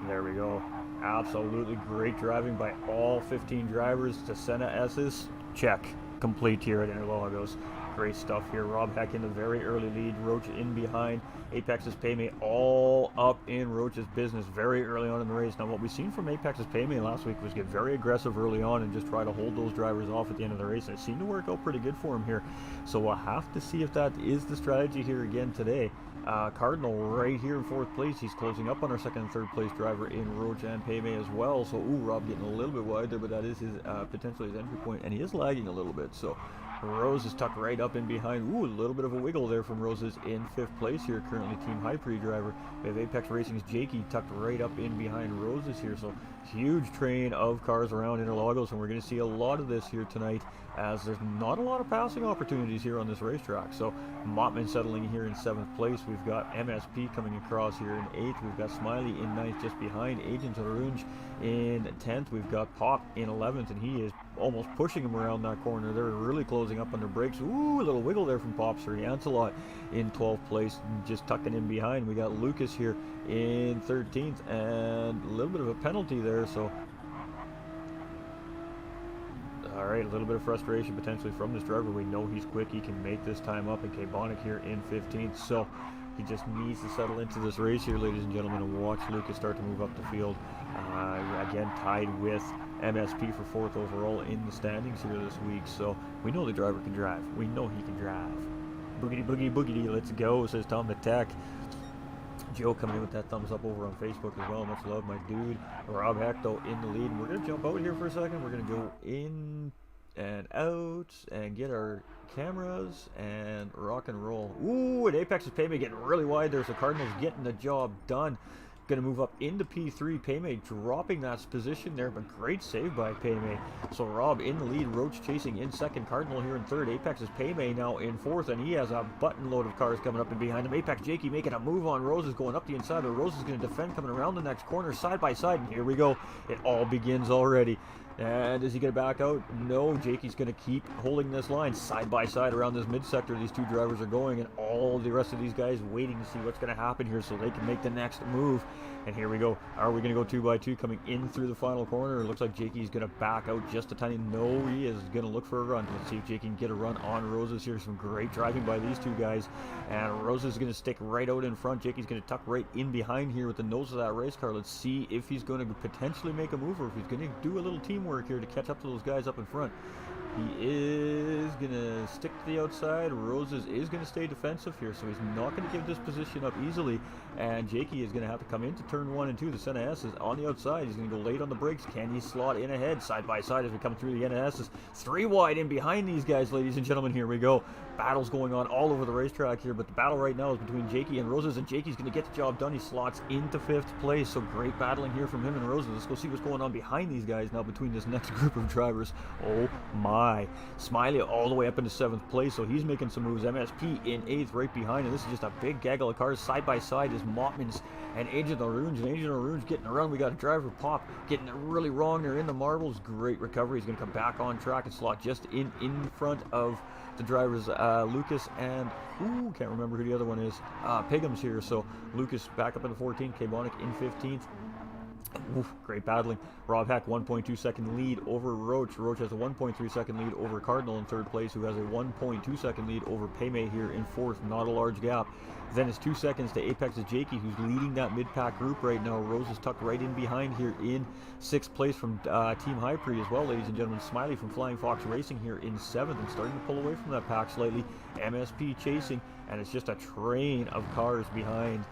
There we go. Absolutely great driving by all 15 drivers to Senna S's. Check. Complete here at Interlagos. Great stuff here. Rob Heck in the very early lead. Roach in behind. Apex's Paymate all up in Roach's business very early on in the race. Now, what we've seen from Apex's Paymate last week was get very aggressive early on and just try to hold those drivers off at the end of the race. And it seemed to work out pretty good for him here. So we'll have to see if that is the strategy here again today. Cardinal right here in 4th place. He's closing up on our 2nd and 3rd place driver in Roach and Paymate as well. So, Rob getting a little bit wide there, but that is his potentially his entry point, and he is lagging a little bit. So, Rose is tucked right up in behind. A little bit of a wiggle there from Rose's in 5th place here, currently Team High Pre driver. We have Apex Racing's Jakey tucked right up in behind Rose's here. So, huge train of cars around Interlagos, and we're going to see a lot of this here tonight, as there's not a lot of passing opportunities here on this racetrack. So Mottman settling here in 7th place. We've got MSP coming across here in 8th. We've got Smiley in 9th just behind. Agent Arunj in 10th. We've got Pop in 11th, and he is almost pushing him around that corner. They're really closing up on their brakes. A little wiggle there from Pop. Sir Yancelot in 12th place, just tucking in behind. We got Lucas here in 13th, and a little bit of a penalty there. So all right, a little bit of frustration potentially from this driver. We know he's quick. He can make this time up. And K-Bonic here in 15th. So he just needs to settle into this race here, ladies and gentlemen, and watch Lucas start to move up the field. Again, tied with MSP for 4th overall in the standings here this week. So we know the driver can drive. We know he can drive. Boogity, boogie, boogity. Let's go, says Tom the Tech. Joe coming in with that thumbs up over on Facebook as well. Much love, my dude. Rob Heck, though, in the lead. And we're going to jump out here for a second. We're going to go in and out and get our cameras and rock and roll. And Apex's Paymate getting really wide there. So Cardinals getting the job done. Going to move up into P3. Paymate dropping that position there, but great save by Paymate. So Rob in the lead. Roach chasing in 2nd. Cardinal here in 3rd. Apex's Paymate now in 4th, and he has a button load of cars coming up and behind him. Apex Jakey making a move on Rose, is going up the inside, but Rose is going to defend coming around the next corner side by side, and here we go. It all begins already. And is he going to back out? No, Jakey's going to keep holding this line side by side around this mid-sector. These two drivers are going, and all the rest of these guys waiting to see what's going to happen here so they can make the next move. And here we go. Are we going to go 2 by 2 coming in through the final corner? It looks like Jakey's going to back out just a tiny. No, he is going to look for a run. Let's see if Jakey can get a run on Roses here. Some great driving by these two guys. And Roses is going to stick right out in front. Jakey's going to tuck right in behind here with the nose of that race car. Let's see if he's going to potentially make a move, or if he's going to do a little teamwork here to catch up to those guys up in front. He is going to stick to the outside. Roses is going to stay defensive here, so he's not going to give this position up easily. And Jakey is going to have to come into turn 1 and 2. The Senna S is on the outside. He's going to go late on the brakes. Can he slot in ahead, side by side, as we come through the NS's? 3 wide in behind these guys, ladies and gentlemen. Here we go. Battles going on all over the racetrack here, but the battle right now is between Jakey and Roses, and Jakey's going to get the job done. He slots into 5th place, so great battling here from him and Roses. Let's go see what's going on behind these guys now between this next group of drivers. Oh my. Smiley all the way up into 7th place, so he's making some moves. MSP in 8th right behind, and this is just a big gaggle of cars side by side is Mottman's and Agent Arunj, and Agent Arunj getting around. We got a driver Pop getting it really wrong. They're in the marbles. Great recovery. He's going to come back on track and slot just in front of the drivers Lucas and can't remember who the other one is. Pigham's here, so Lucas back up into 14th, K-Bonic in 15th. Great battling. Rob Heck 1.2 second lead over Roach. Roach has a 1.3 second lead over Cardinal in 3rd place, who has a 1.2 second lead over Paymate here in 4th. Not a large gap. Then it's 2 seconds to Apex's Jakey, who's leading that mid-pack group right now. Rose is tucked right in behind here in 6th place from Team High Pre as well, ladies and gentlemen. Smiley from Flying Fox Racing here in 7th and starting to pull away from that pack slightly. MSP chasing, and it's just a train of cars behind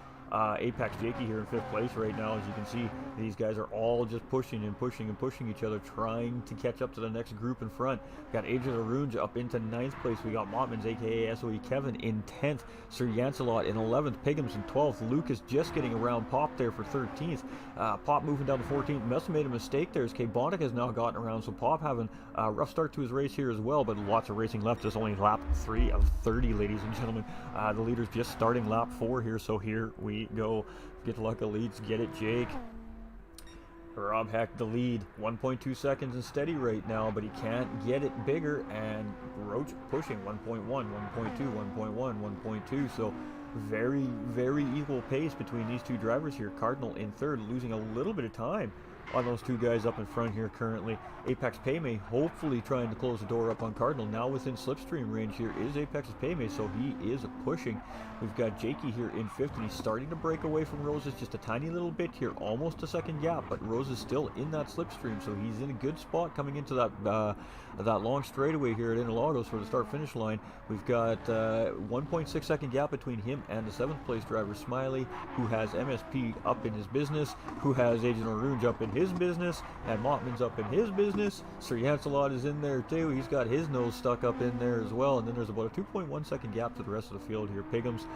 Apex Jakey here in 5th place right now. As you can see, these guys are all just pushing and pushing and pushing each other, trying to catch up to the next group in front. We got Agent Arunj up into 9th place. We got Mottman's, aka SOE Kevin, in 10th. Sir Yancelot in 11th. Pigham's in 12th. Lucas just getting around Pop there for 13th. Pop moving down to 14th. Must have made a mistake there, as K-Bonic has now gotten around, so Pop having a rough start to his race here as well, but lots of racing left. It's only lap 3 of 30, ladies and gentlemen. The leader's just starting lap 4 here, so here we go. Get luck of leads, get it, Jake. Rob Heck the lead, 1.2 seconds and steady right now, but he can't get it bigger, and Roach pushing 1.1, 1.2, 1.1, 1.2, so very, very equal pace between these two drivers here. Cardinal in 3rd, losing a little bit of time on those two guys up in front here currently. Apex Paymay hopefully trying to close the door up on Cardinal. Now within slipstream range here is Apex's Paymay, so he is pushing. We've got Jakey here in 5th, and he's starting to break away from Roses just a tiny little bit here, almost a second gap, but Rose is still in that slipstream, so he's in a good spot coming into that long straightaway here at Interlagos for the start-finish line. We've got 1.6 second gap between him and the 7th place driver, Smiley, who has MSP up in his business, who has Agent Orange up in his business, and Mottman's up in his business. Sir Yancelot is in there too. He's got his nose stuck up in there as well, and then there's about a 2.1 second gap to the rest of the field here. Pigham's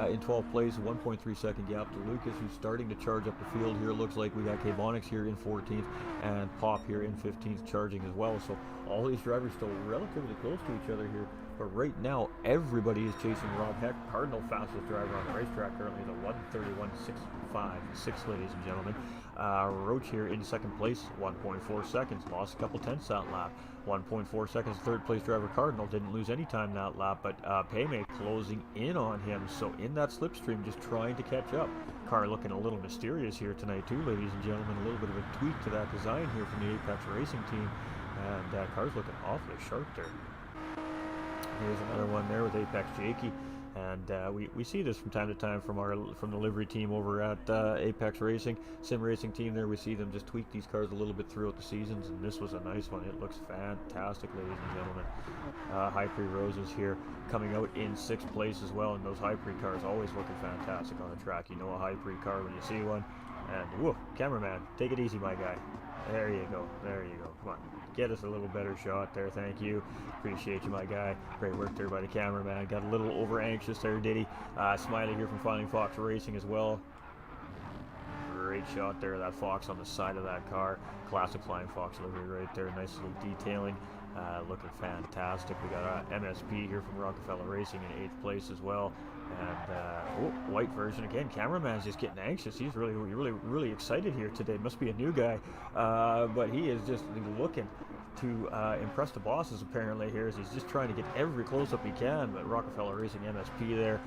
in 12th place, 1.3 second gap to Lucas, who's starting to charge up the field here. Looks like we got K-Bonix here in 14th and Pop here in 15th charging as well. So all these drivers still relatively close to each other here. But right now, everybody is chasing Rob Heck. Cardinal fastest driver on the racetrack currently is a 1:31.656, ladies and gentlemen. Roach here in 2nd place, 1.4 seconds. Lost a couple tenths that lap. 1.4 seconds. 3rd place driver Cardinal didn't lose any time that lap, but Paymay closing in on him. So in that slipstream, just trying to catch up. Car looking a little mysterious here tonight too, ladies and gentlemen. A little bit of a tweak to that design here from the Apex Racing team. And car's looking awfully sharp there. Here's another one there with Apex Jakey, and we see this from time to time from the livery team over at Apex Racing, Sim Racing team. There we see them just tweak these cars a little bit throughout the seasons, and this was a nice one. It looks fantastic, ladies and gentlemen. High Pre Roses here coming out in 6th place as well, and those High Pre cars always looking fantastic on the track. You know a High Pre car when you see one. And whoa, cameraman, take it easy, my guy. There you go. There you go. Come on. Get us a little better shot there. Thank you. Appreciate you, my guy. Great work there by the cameraman. Got a little over anxious there, did he? Smiley here from Flying Fox Racing as well. Great shot there. That Fox on the side of that car. Classic Flying Fox livery right there. Nice little detailing. Looking fantastic. We got MSP here from Rockefeller Racing in 8th place as well. And white version again. Cameraman's just getting anxious. He's really excited here today. Must be a new guy, but he is just looking to impress the bosses apparently here, as he's just trying to get every close-up he can. But Rockefeller Racing MSP there.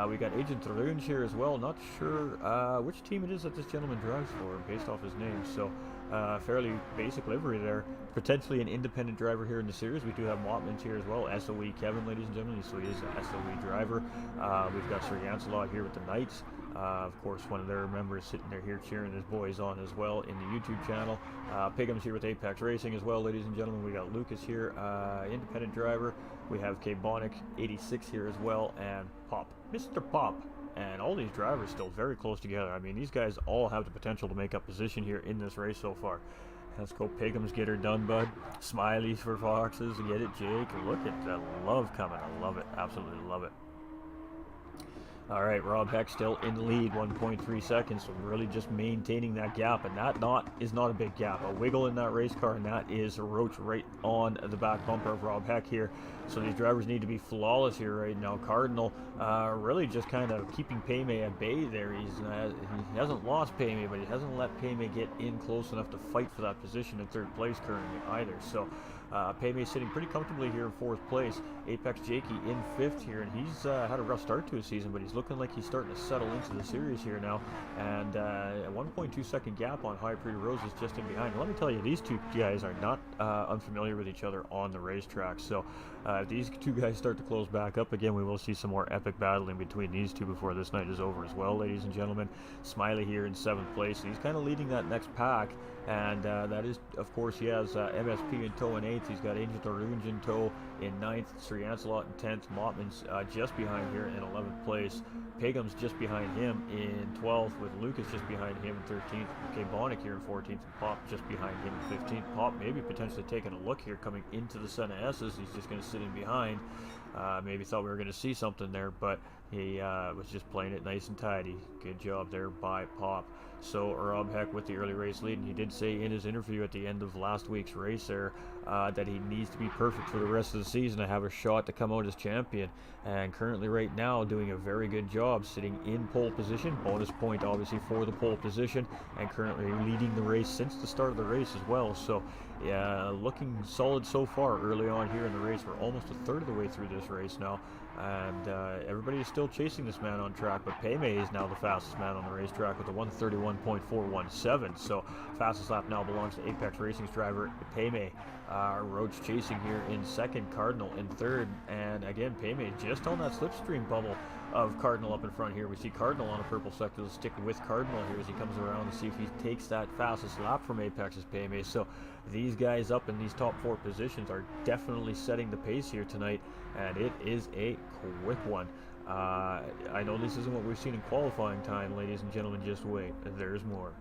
We got Agent Interlagos here as well. Not sure which team it is that this gentleman drives for based off his name. So fairly basic livery there. Potentially an independent driver here in the series. We do have Mottman's here as well. SOE Kevin, ladies and gentlemen. So he is an SOE driver. We've got Sir Yancelot here with the Knights. Of course, one of their members sitting there here cheering his boys on as well in the YouTube channel. Pigham's here with Apex Racing as well, ladies and gentlemen. We got Lucas here, independent driver. We have K-Bonix 86 here as well, and Pop, Mr. Pop. And all these drivers still very close together. I mean, these guys all have the potential to make up position here in this race so far. Let's go Pigham's, get her done, bud. Smileys for Foxes, get it, Jake. Look at that love coming. I love it. Absolutely love it. All right, Rob Heck still in the lead, 1.3 seconds, so really just maintaining that gap, and that is not a big gap. A wiggle in that race car, and that is a Roach right on the back bumper of Rob Heck here. So these drivers need to be flawless here right now. Cardinal really just kind of keeping Paymay at bay there. He hasn't lost Paymay, but he hasn't let Paymay get in close enough to fight for that position in 3rd place currently either. So Paymay sitting pretty comfortably here in 4th place. Apex Jakey in 5th here, and he's had a rough start to his season, but he's looking like he's starting to settle into the series here now. And a 1.2 second gap on High Pre Rose is just in behind. And let me tell you, these two guys are not unfamiliar with each other on the racetrack. So if these two guys start to close back up again, we will see some more epic battling between these two before this night is over as well, ladies and gentlemen. Smiley here in 7th place. He's kind of leading that next pack. And that is, of course, he has MSP in tow in 8th. He's got Agent Orange in tow in 9th. Sir Yancelot in 10th. Mottman's just behind here in 11th place. Pigham's just behind him in 12th, with Lucas just behind him in 13th. K-Bonix here in 14th, and Pop just behind him in 15th. Pop maybe potentially taking a look here coming into the Senna S's. He's just going to sit in behind. Maybe thought we were going to see something there, but he was just playing it nice and tidy. Good job there by Pop. So Rob Heck with the early race lead, and he did say in his interview at the end of last week's race there that he needs to be perfect for the rest of the season to have a shot to come out as champion. And currently right now doing a very good job sitting in pole position. Bonus point obviously for the pole position, and currently leading the race since the start of the race as well. So yeah, looking solid so far early on here in the race. We're almost a third of the way through this race now. And everybody is still chasing this man on track, but Payme is now the fastest man on the racetrack with a 1:31.417. So fastest lap now belongs to Apex Racing's driver Payme. Roach chasing here in second, Cardinal in third, and again Payme just on that slipstream bubble of Cardinal up in front here. We see Cardinal on a purple sector. Let's stick with Cardinal here as he comes around to see if he takes that fastest lap from Apex's Payme. So these guys up in these top 4 positions are definitely setting the pace here tonight, and it is a quick one. I know this isn't what we've seen in qualifying time, ladies and gentlemen, just wait, there's more.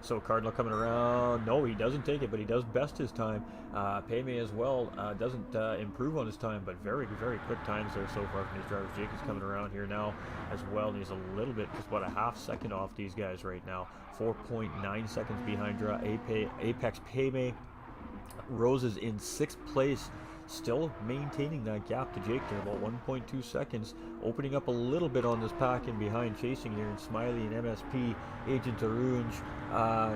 So Cardinal coming around, no, he doesn't take it, but he does best his time. Payme as well doesn't improve on his time, but very, very quick times there so far from these drivers. Jake is coming around here now as well, and he's a little bit, just about a half second off these guys right now. 4.9 seconds behind Apex Payme. Rose is in 6th place, still maintaining that gap to Jake there, about 1.2 seconds, opening up a little bit on this pack in behind, chasing here in Smiley and MSP, Agent Arunj,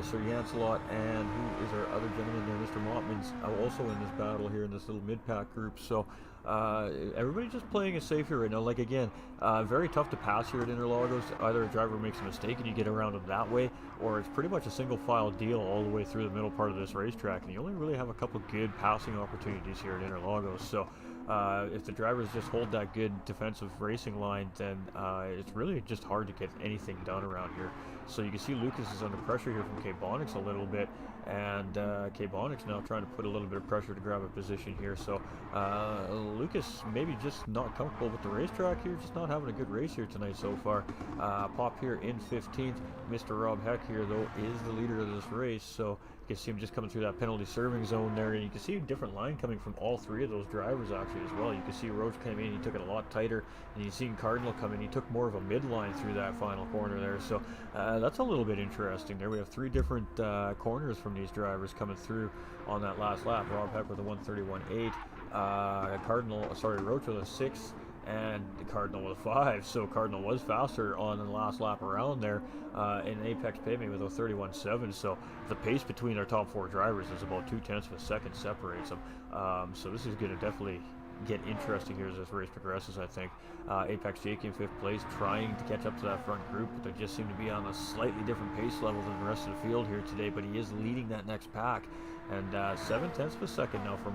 Sir Yancelot, and who is our other gentleman there, Mr. Mottman's also in this battle here in this little mid-pack group. So everybody just playing it safe here right now. Like again, very tough to pass here at Interlagos. Either a driver makes a mistake and you get around him that way, or it's pretty much a single file deal all the way through the middle part of this racetrack, and you only really have a couple good passing opportunities here at Interlagos. So if the drivers just hold that good defensive racing line, then it's really just hard to get anything done around here. So you can see Lucas is under pressure here from K-Bonix a little bit, and K-Bonix now trying to put a little bit of pressure to grab a position here. So Lucas maybe just not comfortable with the racetrack here, just not having a good race here tonight so far. Pop here in 15th. Mr. Rob Heck here, though, is the leader of this race. So you can see him just coming through that penalty serving zone there, and you can see a different line coming from all 3 of those drivers actually as well. You can see Roach came in, he took it a lot tighter, and you see Cardinal come in, he took more of a midline through that final corner there. So that's a little bit interesting there. We have 3 different corners from these drivers coming through on that last lap. Rob Heck with a 1:31.8, Roach with a 6, and Cardinal with a 5. So Cardinal was faster on the last lap around there, and Apex Payme with a 31.7. So the pace between our top 4 drivers is about 0.2 of a second separates them. So this is going to definitely get interesting here as this race progresses, I think. Apex Jake in 5th place, trying to catch up to that front group, but they just seem to be on a slightly different pace level than the rest of the field here today, but he is leading that next pack. And 0.7 of a second now from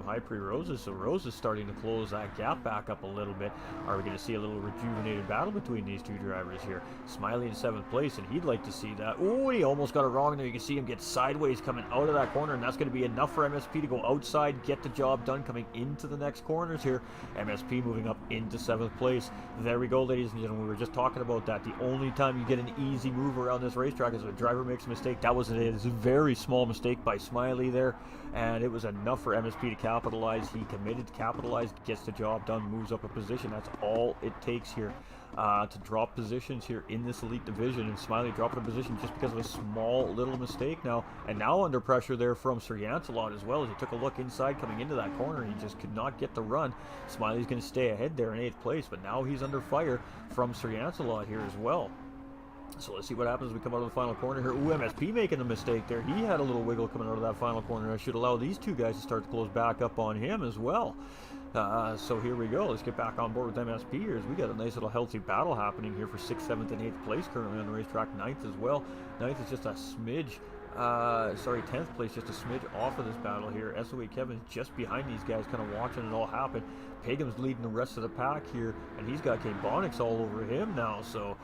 High Pre Roses. So Rose is starting to close that gap back up a little bit. Are we going to see a little rejuvenated battle between these 2 drivers here? Smiley in 7th place, and he'd like to see that. Oh, he almost got it wrong there. You can see him get sideways coming out of that corner, and that's going to be enough for MSP to go outside, get the job done coming into the next corners here. MSP moving up into 7th place. There we go, ladies and gentlemen. We were just talking about that. The only time you get an easy move around this racetrack is if a driver makes a mistake. That was a very small mistake by Smiley there, and it was enough for MSP to capitalize. He committed to capitalize, gets the job done, moves up a position. That's all it takes here to drop positions here in this elite division, and Smiley dropping a position just because of a small little mistake now, and now under pressure there from Sir Yancelot as well, as he took a look inside coming into that corner. He just could not get the run. Smiley's going to stay ahead there in 8th place, but now he's under fire from Sir Yancelot here as well. So let's see what happens as we come out of the final corner here. Ooh, MSP making a mistake there. He had a little wiggle coming out of that final corner. I should allow these 2 guys to start to close back up on him as well. So here we go. Let's get back on board with MSP here, as we got a nice little healthy battle happening here for 6th, 7th, and 8th place currently on the racetrack. 9th as well. 9th is just a smidge. 10th place, just a smidge off of this battle here. SOA Kevin's just behind these guys, kind of watching it all happen. Pagum's leading the rest of the pack here, and he's got K-Bonix all over him now. So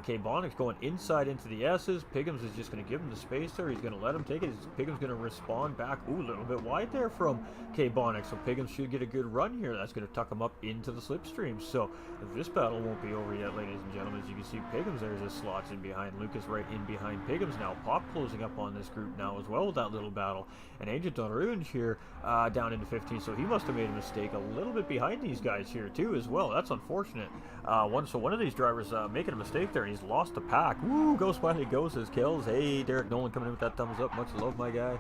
K-Bonix going inside into the S's. Pigums is just going to give him the space there. He's going to let him take it. Pigum's going to respond back. Ooh, a little bit wide there from K-Bonix. So Pigums should get a good run here. That's going to tuck him up into the slipstream. So this battle won't be over yet, ladies and gentlemen. As you can see, Pigums there just slots in behind. Lucas right in behind Pigums now. Pop closing up on this group now as well with that little battle. And Agent Donarunj here down into 15. So he must have made a mistake a little bit behind these guys here too as well. That's unfortunate. One of these drivers making a mistake there, and he's lost the pack. Woo, go Smiley, goes his kills. Hey, Derek Nolan coming in with that thumbs up. Much love, my guy.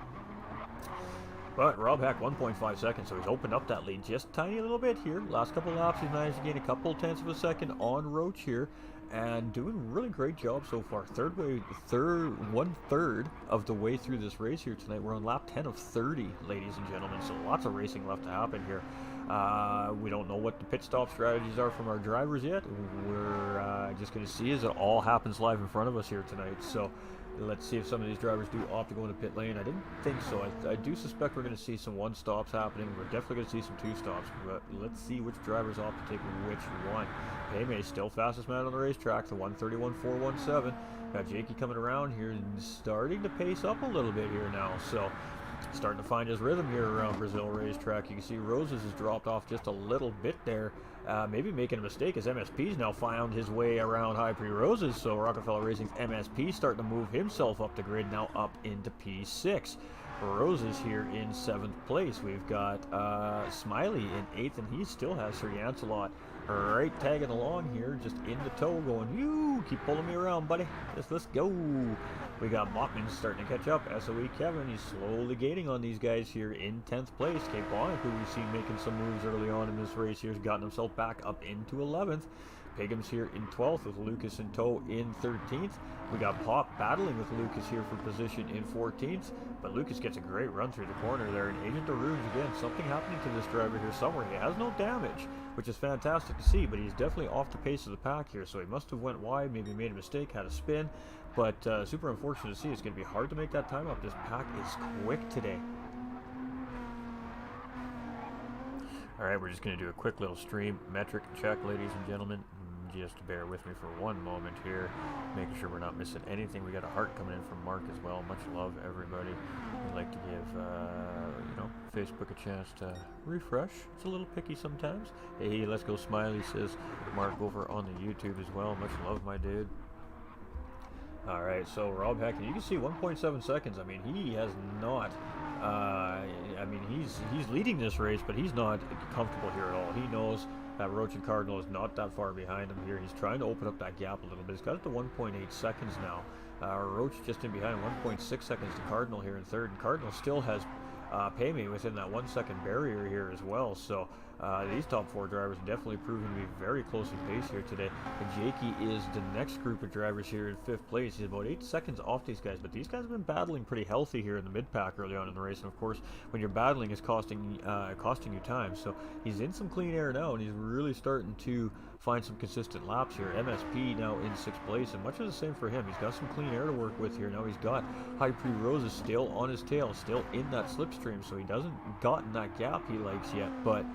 But Rob Heck 1.5 seconds, so he's opened up that lead just tiny little bit here. Last couple laps, he's managed to gain a couple 10ths of a second on Roach here, and doing a really great job so far. 1/3 of the way through this race here tonight. We're on lap 10 of 30, ladies and gentlemen, so lots of racing left to happen here. We don't know what the pit stop strategies are from our drivers yet. We're just going to see as it all happens live in front of us here tonight. So let's see if some of these drivers do opt to go into pit lane. I didn't think so. I do suspect we're going to see some one stops happening. We're definitely going to see some two stops. But let's see which drivers opt to take which one. Payme still fastest man on the racetrack, the 131.417. Got Jakey coming around here and starting to pace up a little bit here now. So starting to find his rhythm here around Brazil racetrack. You can see Roses has dropped off just a little bit there. Maybe making a mistake as MSP's now found his way around High Pre Roses. So Rockefeller Racing's MSP starting to move himself up the grid now up into P6. Roses here in 7th place. We've got Smiley in 8th, and he still has Sir Yancelot right tagging along here, just in the tow going, you keep pulling me around, buddy. Let's go. We got Mockman starting to catch up. SOE Kevin, he's slowly gaining on these guys here in 10th place. Kate Bonnet, who we've seen making some moves early on in this race here, has gotten himself back up into 11th. Pigham's here in 12th with Lucas in tow in 13th. We got Pop battling with Lucas here for position in 14th, but Lucas gets a great run through the corner there. And Agent Rouge, again, something happening to this driver here somewhere. He has no damage, which is fantastic to see, but he's definitely off the pace of the pack here, so he must have went wide, maybe made a mistake, had a spin, but super unfortunate to see. It's going to be hard to make that time up. This pack is quick today. All right, we're just going to do a quick little stream metric check, ladies and gentlemen. Just bear with me for one moment here, making sure we're not missing anything. We got a heart coming in from Mark as well. Much love, everybody. We'd like to give, Facebook a chance to refresh. It's a little picky sometimes. Hey, let's go Smiley, says Mark over on the YouTube as well. Much love, my dude. All right, so Rob Hackett, you can see 1.7 seconds. I mean, he has not. He's leading this race, but he's not comfortable here at all. He knows that Roach and Cardinal is not that far behind him here. He's trying to open up that gap a little bit. He's got it to 1.8 seconds now. Roach just in behind, 1.6 seconds to Cardinal here in third. And Cardinal still has Payme within that 1 second barrier here as well. So these top four drivers definitely proving to be very close in pace here today. And Jakey is the next group of drivers here in 5th place. He's about 8 seconds off these guys, but these guys have been battling pretty healthy here in the mid-pack early on in the race. And of course, when you're battling, it's costing you time. So he's in some clean air now, and he's really starting to find some consistent laps here. MSP now in 6th place, and much of the same for him. He's got some clean air to work with here. Now he's got High Pre Roses still on his tail, still in that slipstream, so he doesn't gotten that gap he likes yet, but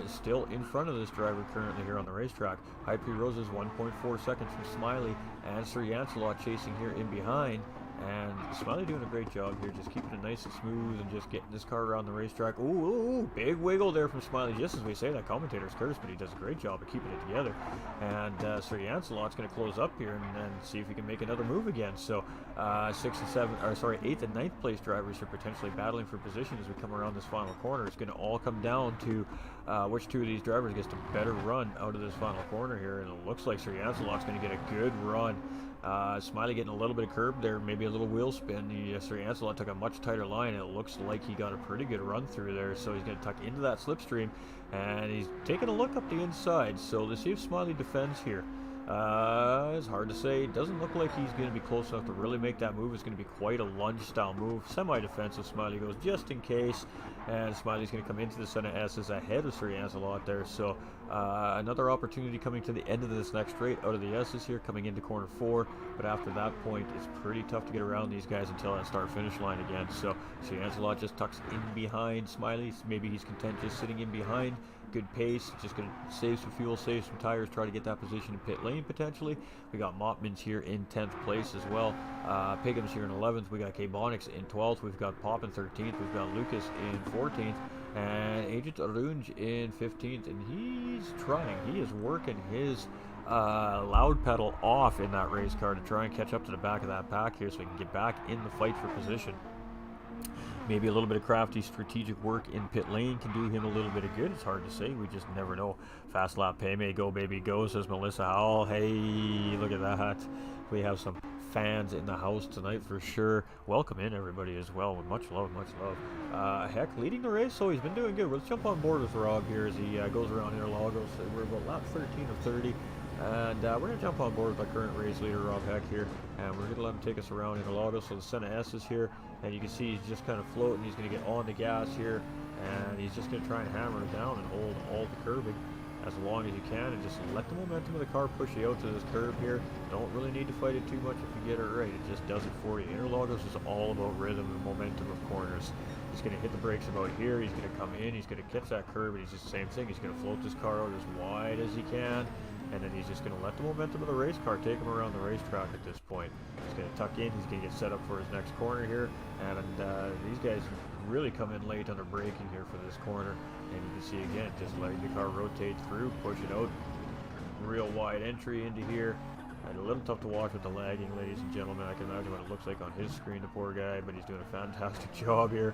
still in front of this driver currently here on the racetrack. High Pre Roses 1.4 seconds from Smiley, and Sir Yancelot chasing here in behind. And Smiley doing a great job here, just keeping it nice and smooth and just getting this car around the racetrack. Ooh, big wiggle there from Smiley. Just as we say, that commentator's curse, but he does a great job of keeping it together. And Sir Yancelot's going to close up here and see if he can make another move again. So 8th and 9th place drivers are potentially battling for position as we come around this final corner. It's going to all come down to which two of these drivers gets a better run out of this final corner here. And it looks like Sir Yancelot's going to get a good run. Smiley getting a little bit of curb there, maybe a little wheel spin. Sir Yancelot took a much tighter line, and it looks like he got a pretty good run through there, so he's going to tuck into that slipstream, and he's taking a look up the inside, so let's see if Smiley defends here. It's hard to say. It doesn't look like he's going to be close enough to really make that move. It's going to be quite a lunge-style move. Semi-defensive, Smiley goes just in case, and Smiley's going to come into the center S's ahead of Sir Yancelot there, so another opportunity coming to the end of this next straight out of the S's here, coming into corner 4, but after that point, it's pretty tough to get around these guys until that start-finish line again, so Sir Yancelot just tucks in behind Smiley. Maybe he's content just sitting in behind. Good pace, just going to save some fuel, save some tires, try to get that position in pit lane potentially. We got Mopmans here in 10th place as well. Pigham's here in 11th. We got K-Bonix in 12th. We've got Pop in 13th. We've got Lucas in 14th. And Agent Arunj in 15th. And he's trying. He is working his loud pedal off in that race car to try and catch up to the back of that pack here so he can get back in the fight for position. Maybe a little bit of crafty strategic work in pit lane can do him a little bit of good. It's hard to say. We just never know. Fast lap Payme, go baby go, says Melissa Howell. Hey, look at that. We have some fans in the house tonight for sure. Welcome in everybody as well. Much love, much love. Heck, leading the race, so he's been doing good. Let's jump on board with Rob here as he goes around Interlagos. We're about lap 13 of 30. And we're going to jump on board with our current race leader, Rob Heck, here. And we're going to let him take us around Interlagos. So the Senna S is here. And you can see he's just kind of floating. He's going to get on the gas here. And he's just going to try and hammer it down and hold all the curbing as long as you can, and just let the momentum of the car push you out to this curve here. Don't really need to fight it too much if you get it right. It just does it for you. Interlagos is all about rhythm and momentum of corners. He's going to hit the brakes about here. He's going to come in. He's going to catch that curve, and he's just the same thing. He's going to float this car out as wide as he can, and then he's just going to let the momentum of the race car take him around the racetrack at this point. He's going to tuck in. He's going to get set up for his next corner here, and these guys really come in late on their braking here for this corner. And you can see again, just letting the car rotate through, push it out, real wide entry into here. And a little tough to watch with the lagging, ladies and gentlemen. I can imagine what it looks like on his screen, the poor guy, but he's doing a fantastic job here.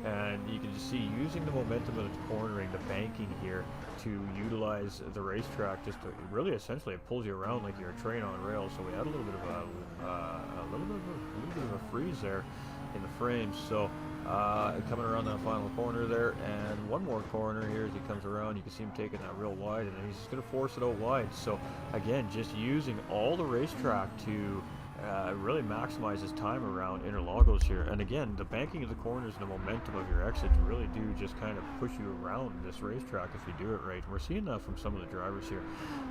And you can just see using the momentum of the cornering, the banking here, to utilize the racetrack. Just to, really, essentially, it pulls you around like you're a train on rails. So we had a little bit of a freeze there in the frames. So coming around that final corner there, and one more corner here as he comes around, you can see him taking that real wide, and then he's just going to force it out wide. So again, just using all the racetrack to really maximize his time around Interlagos here. And again, the banking of the corners and the momentum of your exits really do just kind of push you around this racetrack if you do it right. And we're seeing that from some of the drivers here,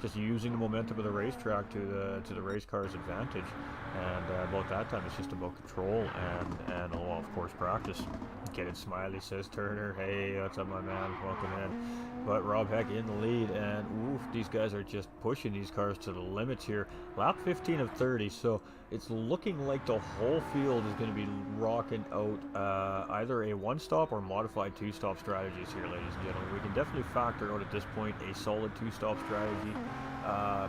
just using the momentum of the racetrack to the race car's advantage. And about that time, it's just about control and of course, practice. Get it, Smiley, says Turner. Hey, what's up, my man? Welcome in. But Rob Heck in the lead, and oof, these guys are just pushing these cars to the limits here. Lap 15 of 30, so it's looking like the whole field is going to be rocking out either a one-stop or modified two-stop strategies here, ladies and gentlemen. We can definitely factor out at this point a solid two-stop strategy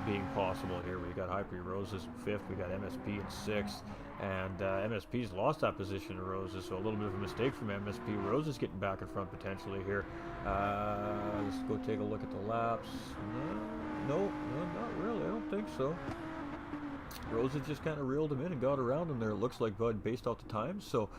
being possible here. We got Hyper Roses in 5th, we got MSP in 6th, and MSP's lost that position to Roses, so a little bit of a mistake from MSP. Roses getting back in front potentially here. Let's go take a look at the laps. No, not really. I don't think so. Roses just kind of reeled him in and got around him there, it looks like, Bud, based off the time. So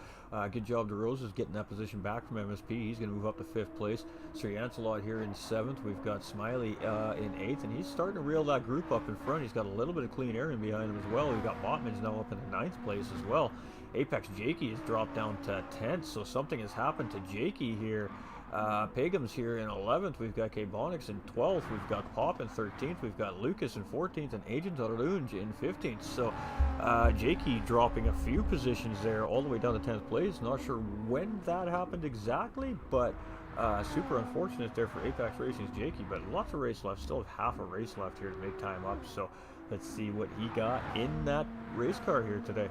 good job to Roses getting that position back from MSP. He's going to move up to 5th place. Sir Yancelot here in 7th. We've got Smiley in 8th, and he's starting to reel that group up in front. He's got a little bit of clean air in behind him as well. We've got Botman's now up in the 9th place as well. Apex Jakey has dropped down to 10th, so something has happened to Jakey here. Pagum's here in 11th. We've got K-Bonix in 12th. We've got Pop in 13th. We've got Lucas in 14th and Agent Arunj in 15th. So Jakey dropping a few positions there all the way down to 10th place. Not sure when that happened exactly, but super unfortunate there for Apex Racing's Jakey. But lots of race left. Still have half a race left here to make time up. So let's see what he got in that race car here today.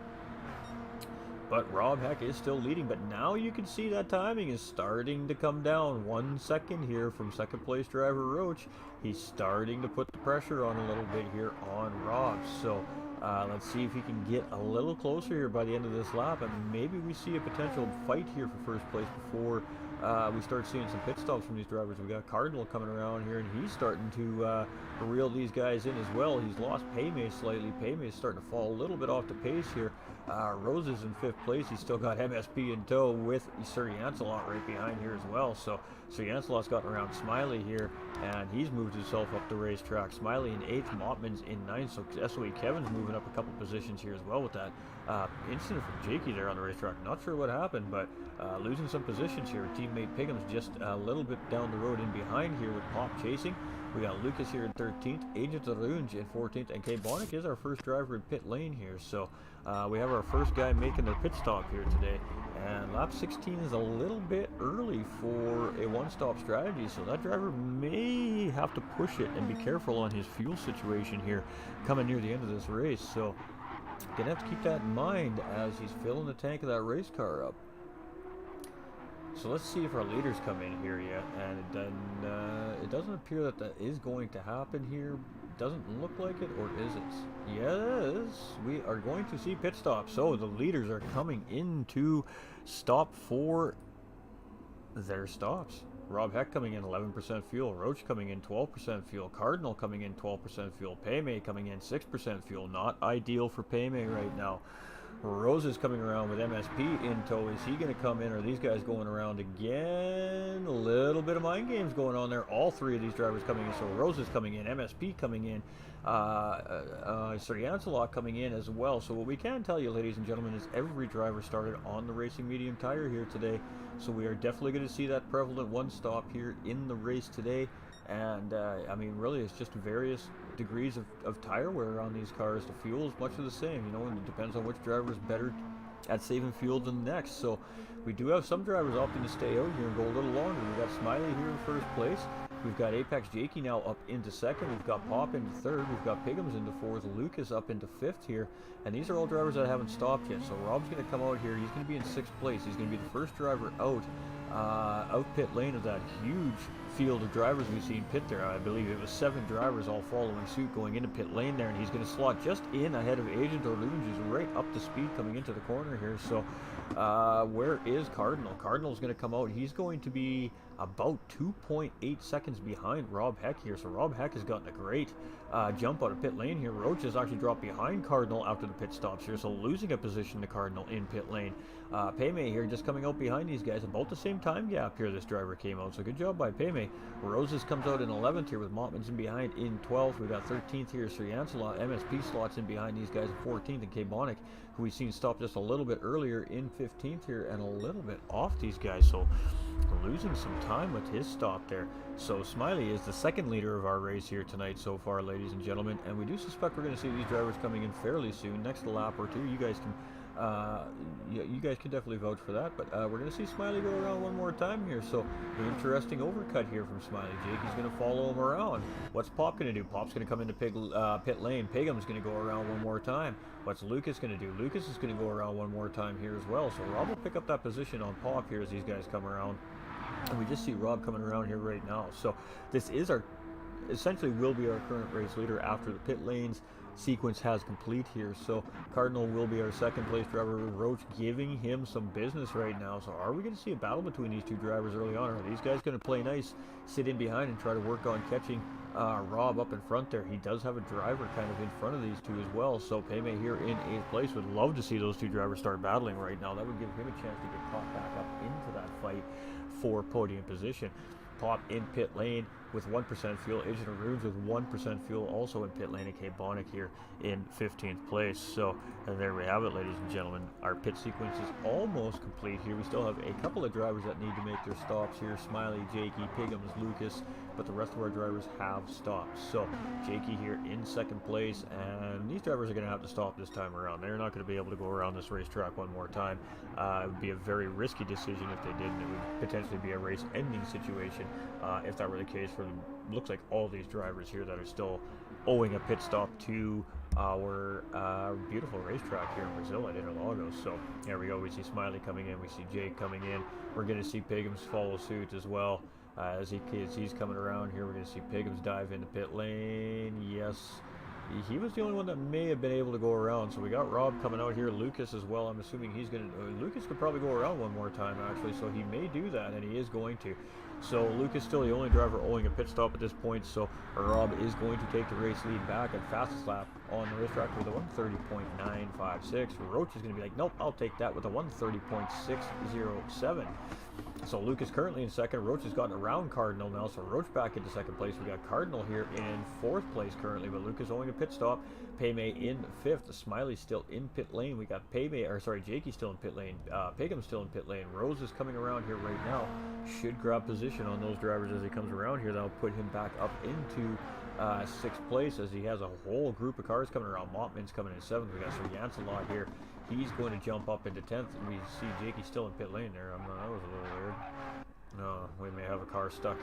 But Rob Heck is still leading, but now you can see that timing is starting to come down. 1 second here from second place driver Roach. He's starting to put the pressure on a little bit here on Rob. So let's see if he can get a little closer here by the end of this lap, and maybe we see a potential fight here for first place before we start seeing some pit stops from these drivers. We got Cardinal coming around here, and he's starting to reel these guys in as well. He's lost Paymay slightly. Paymay is starting to fall a little bit off the pace here. Roses in 5th place. He's still got MSP in tow with Sir Yancelot right behind here as well. So Sir Yancelot's gotten around Smiley here, and he's moved himself up the racetrack. Smiley in 8th, Motman's in 9th, so SOE Kevin's moving up a couple positions here as well with that incident from Jakey there on the racetrack. Not sure what happened, but losing some positions here. Teammate Pigham's just a little bit down the road in behind here with Pop chasing. We got Lucas here in 13th, Agent Arunj in 14th, and K-Bonic is our first driver in pit lane here. So we have our first guy making their pit stop here today. And lap 16 is a little bit early for a one-stop strategy, so that driver may have to push it and be careful on his fuel situation here coming near the end of this race. So gonna have to keep that in mind as he's filling the tank of that race car up. So let's see if our leaders come in here yet, and it doesn't appear that that is going to happen here. Doesn't look like it, or is it? Yes, we are going to see pit stops. So the leaders are coming into stop for their stops. Rob Heck coming in 11% fuel, Roach coming in 12% fuel, Cardinal coming in 12% fuel, Paymay coming in 6% fuel. Not ideal for Paymay right now. Rose is coming around with MSP in tow. Is he going to come in, or are these guys going around again? A little bit of mind games going on there. All three of these drivers coming in. So Rose is coming in, MSP coming in, Ancelot coming in as well. So what we can tell you, ladies and gentlemen, is every driver started on the racing medium tire here today. So we are definitely going to see that prevalent one stop here in the race today. And I mean, really, it's just various degrees of tire wear on these cars. The fuel is much of the same, you know, and it depends on which driver is better at saving fuel than the next. So we do have some drivers opting to stay out here and go a little longer. We've got Smiley here in first place. We've got Apex Jakey now up into second. We've got Pop into third. We've got Pigums into fourth. Lucas up into fifth here. And these are all drivers that haven't stopped yet. So Rob's going to come out here. He's going to be in sixth place. He's going to be the first driver out pit lane of that huge field of drivers we've seen pit there. I believe it was 7 drivers all following suit going into pit lane there, and he's going to slot just in ahead of Agent Orlunge, who's right up to speed coming into the corner here. So where is Cardinal? Cardinal's going to come out. He's going to be about 2.8 seconds behind Rob Heck here. So Rob Heck has gotten a great jump out of pit lane here. Roach has actually dropped behind Cardinal after the pit stops here, so losing a position to Cardinal in pit lane. Paymay here just coming out behind these guys, about the same time gap here this driver came out, so good job by Paymay. Roses comes out in 11th here with Mottmans in behind in 12th. We've got 13th here, Sir Ancelot. MSP slots in behind these guys in 14th, and K-Bonic, who we've seen stop just a little bit earlier, in 15th here, and a little bit off these guys, so losing some time with his stop there. So Smiley is the second leader of our race here tonight so far, ladies and gentlemen, and we do suspect we're going to see these drivers coming in fairly soon, next lap or two. You guys can definitely vouch for that, but we're going to see Smiley go around one more time here. So an interesting overcut here from Smiley. Jakey's going to follow him around. What's Pop going to do? Pop's going to come into pit lane. Pigum's going to go around one more time. What's Lucas going to do? Lucas is going to go around one more time here as well. So Rob will pick up that position on Pop here as these guys come around. And we just see Rob coming around here right now. So this is essentially will be our current race leader after the pit lanes sequence has complete here. So Cardinal will be our second place driver, with Roach giving him some business right now. So are we going to see a battle between these two drivers early on? Are these guys going to play nice, sit in behind, and try to work on catching Rob up in front there? He does have a driver kind of in front of these two as well. So Paymay here in 8th place. Would love to see those two drivers start battling right now. That would give him a chance to get caught back up into that fight for podium position. Pop in pit lane with 1% fuel. Agent of Runes with 1% fuel also in pit lane. And K-Bonic here in 15th place. So and there we have it, ladies and gentlemen. Our pit sequence is almost complete here. We still have a couple of drivers that need to make their stops here. Smiley, Jakey, Pigums, Lucas, but the rest of our drivers have stopped. So Jakey here in second place, and these drivers are going to have to stop this time around. They're not going to be able to go around this racetrack one more time. It would be a very risky decision if they didn't. It would potentially be a race-ending situation if that were the case for, looks like, all these drivers here that are still owing a pit stop to our beautiful racetrack here in Brazil at Interlagos. So there we go. We see Smiley coming in. We see Jake coming in. We're going to see Pigums follow suit as well. As he's coming around here, we're going to see Pigums dive into pit lane. Yes, he was the only one that may have been able to go around. So we got Rob coming out here. Lucas as well. I'm assuming he's going to... Lucas could probably go around one more time, actually. So he may do that, and he is going to. So Lucas still the only driver owing a pit stop at this point. So Rob is going to take the race lead back at fastest lap on the racetrack with a 1:30.956. Roach is going to be like, nope, I'll take that with a 1:30.607. So Lucas currently in second. Roach has gotten around Cardinal now, so Roach back into second place. We got Cardinal here in fourth place currently, but Lucas owing a pit stop. Paymay in fifth. Smiley still in pit lane. We got Jakey still in pit lane. Pigum still in pit lane. Rose is coming around here right now. Should grab position on those drivers as he comes around here. That'll put him back up into sixth place as he has a whole group of cars coming around. Mottman's coming in seventh. We got Sir Ancelot here. He's going to jump up into 10th. We see Jakey still in pit lane there. That was a little weird. No, we may have a car stuck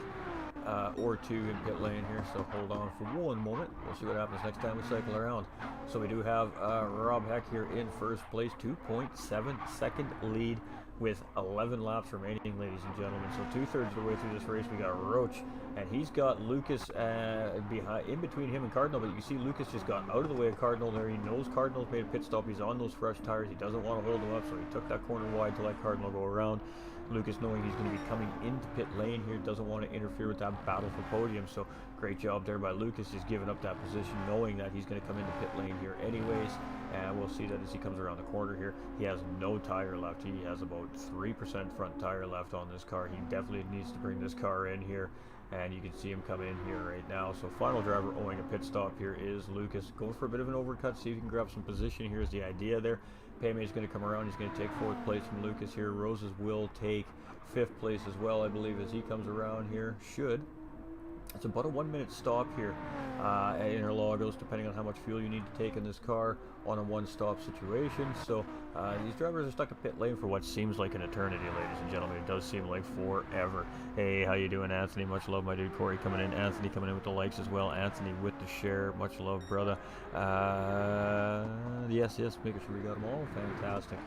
or two in pit lane here, so hold on for one moment. We'll see what happens next time we cycle around. So we do have Rob Heck here in first place, 2.7 second lead with 11 laps remaining, ladies and gentlemen. So 2/3 of the way through this race, we got Roach, and he's got Lucas in between him and Cardinal, but you can see Lucas just got out of the way of Cardinal there. He knows Cardinal's made a pit stop. He's on those fresh tires. He doesn't want to hold him up, so he took that corner wide to let Cardinal go around. Lucas, knowing he's going to be coming into pit lane here, doesn't want to interfere with that battle for podium. So great job there by Lucas, just giving up that position, knowing that he's going to come into pit lane here anyways. And we'll see that as he comes around the corner here, he has no tire left. He has about 3% front tire left on this car. He definitely needs to bring this car in here. And you can see him come in here right now. So final driver owing a pit stop here is Lucas. Going for a bit of an overcut, see if he can grab some position. Here's the idea there. Payme is going to come around. He's going to take 4th place from Lucas here. Roses will take 5th place as well, I believe, as he comes around here. Should. It's about a 1 minute stop here at Interlagos, depending on how much fuel you need to take in this car on a one-stop situation. So these drivers are stuck in pit lane for what seems like an eternity, ladies and gentlemen. It does seem like forever. Hey, how you doing, Anthony? Much love, my dude. Corey coming in. Anthony coming in with the likes as well. Anthony with the share. Much love, brother. Yes, making sure we got them all. Fantastic.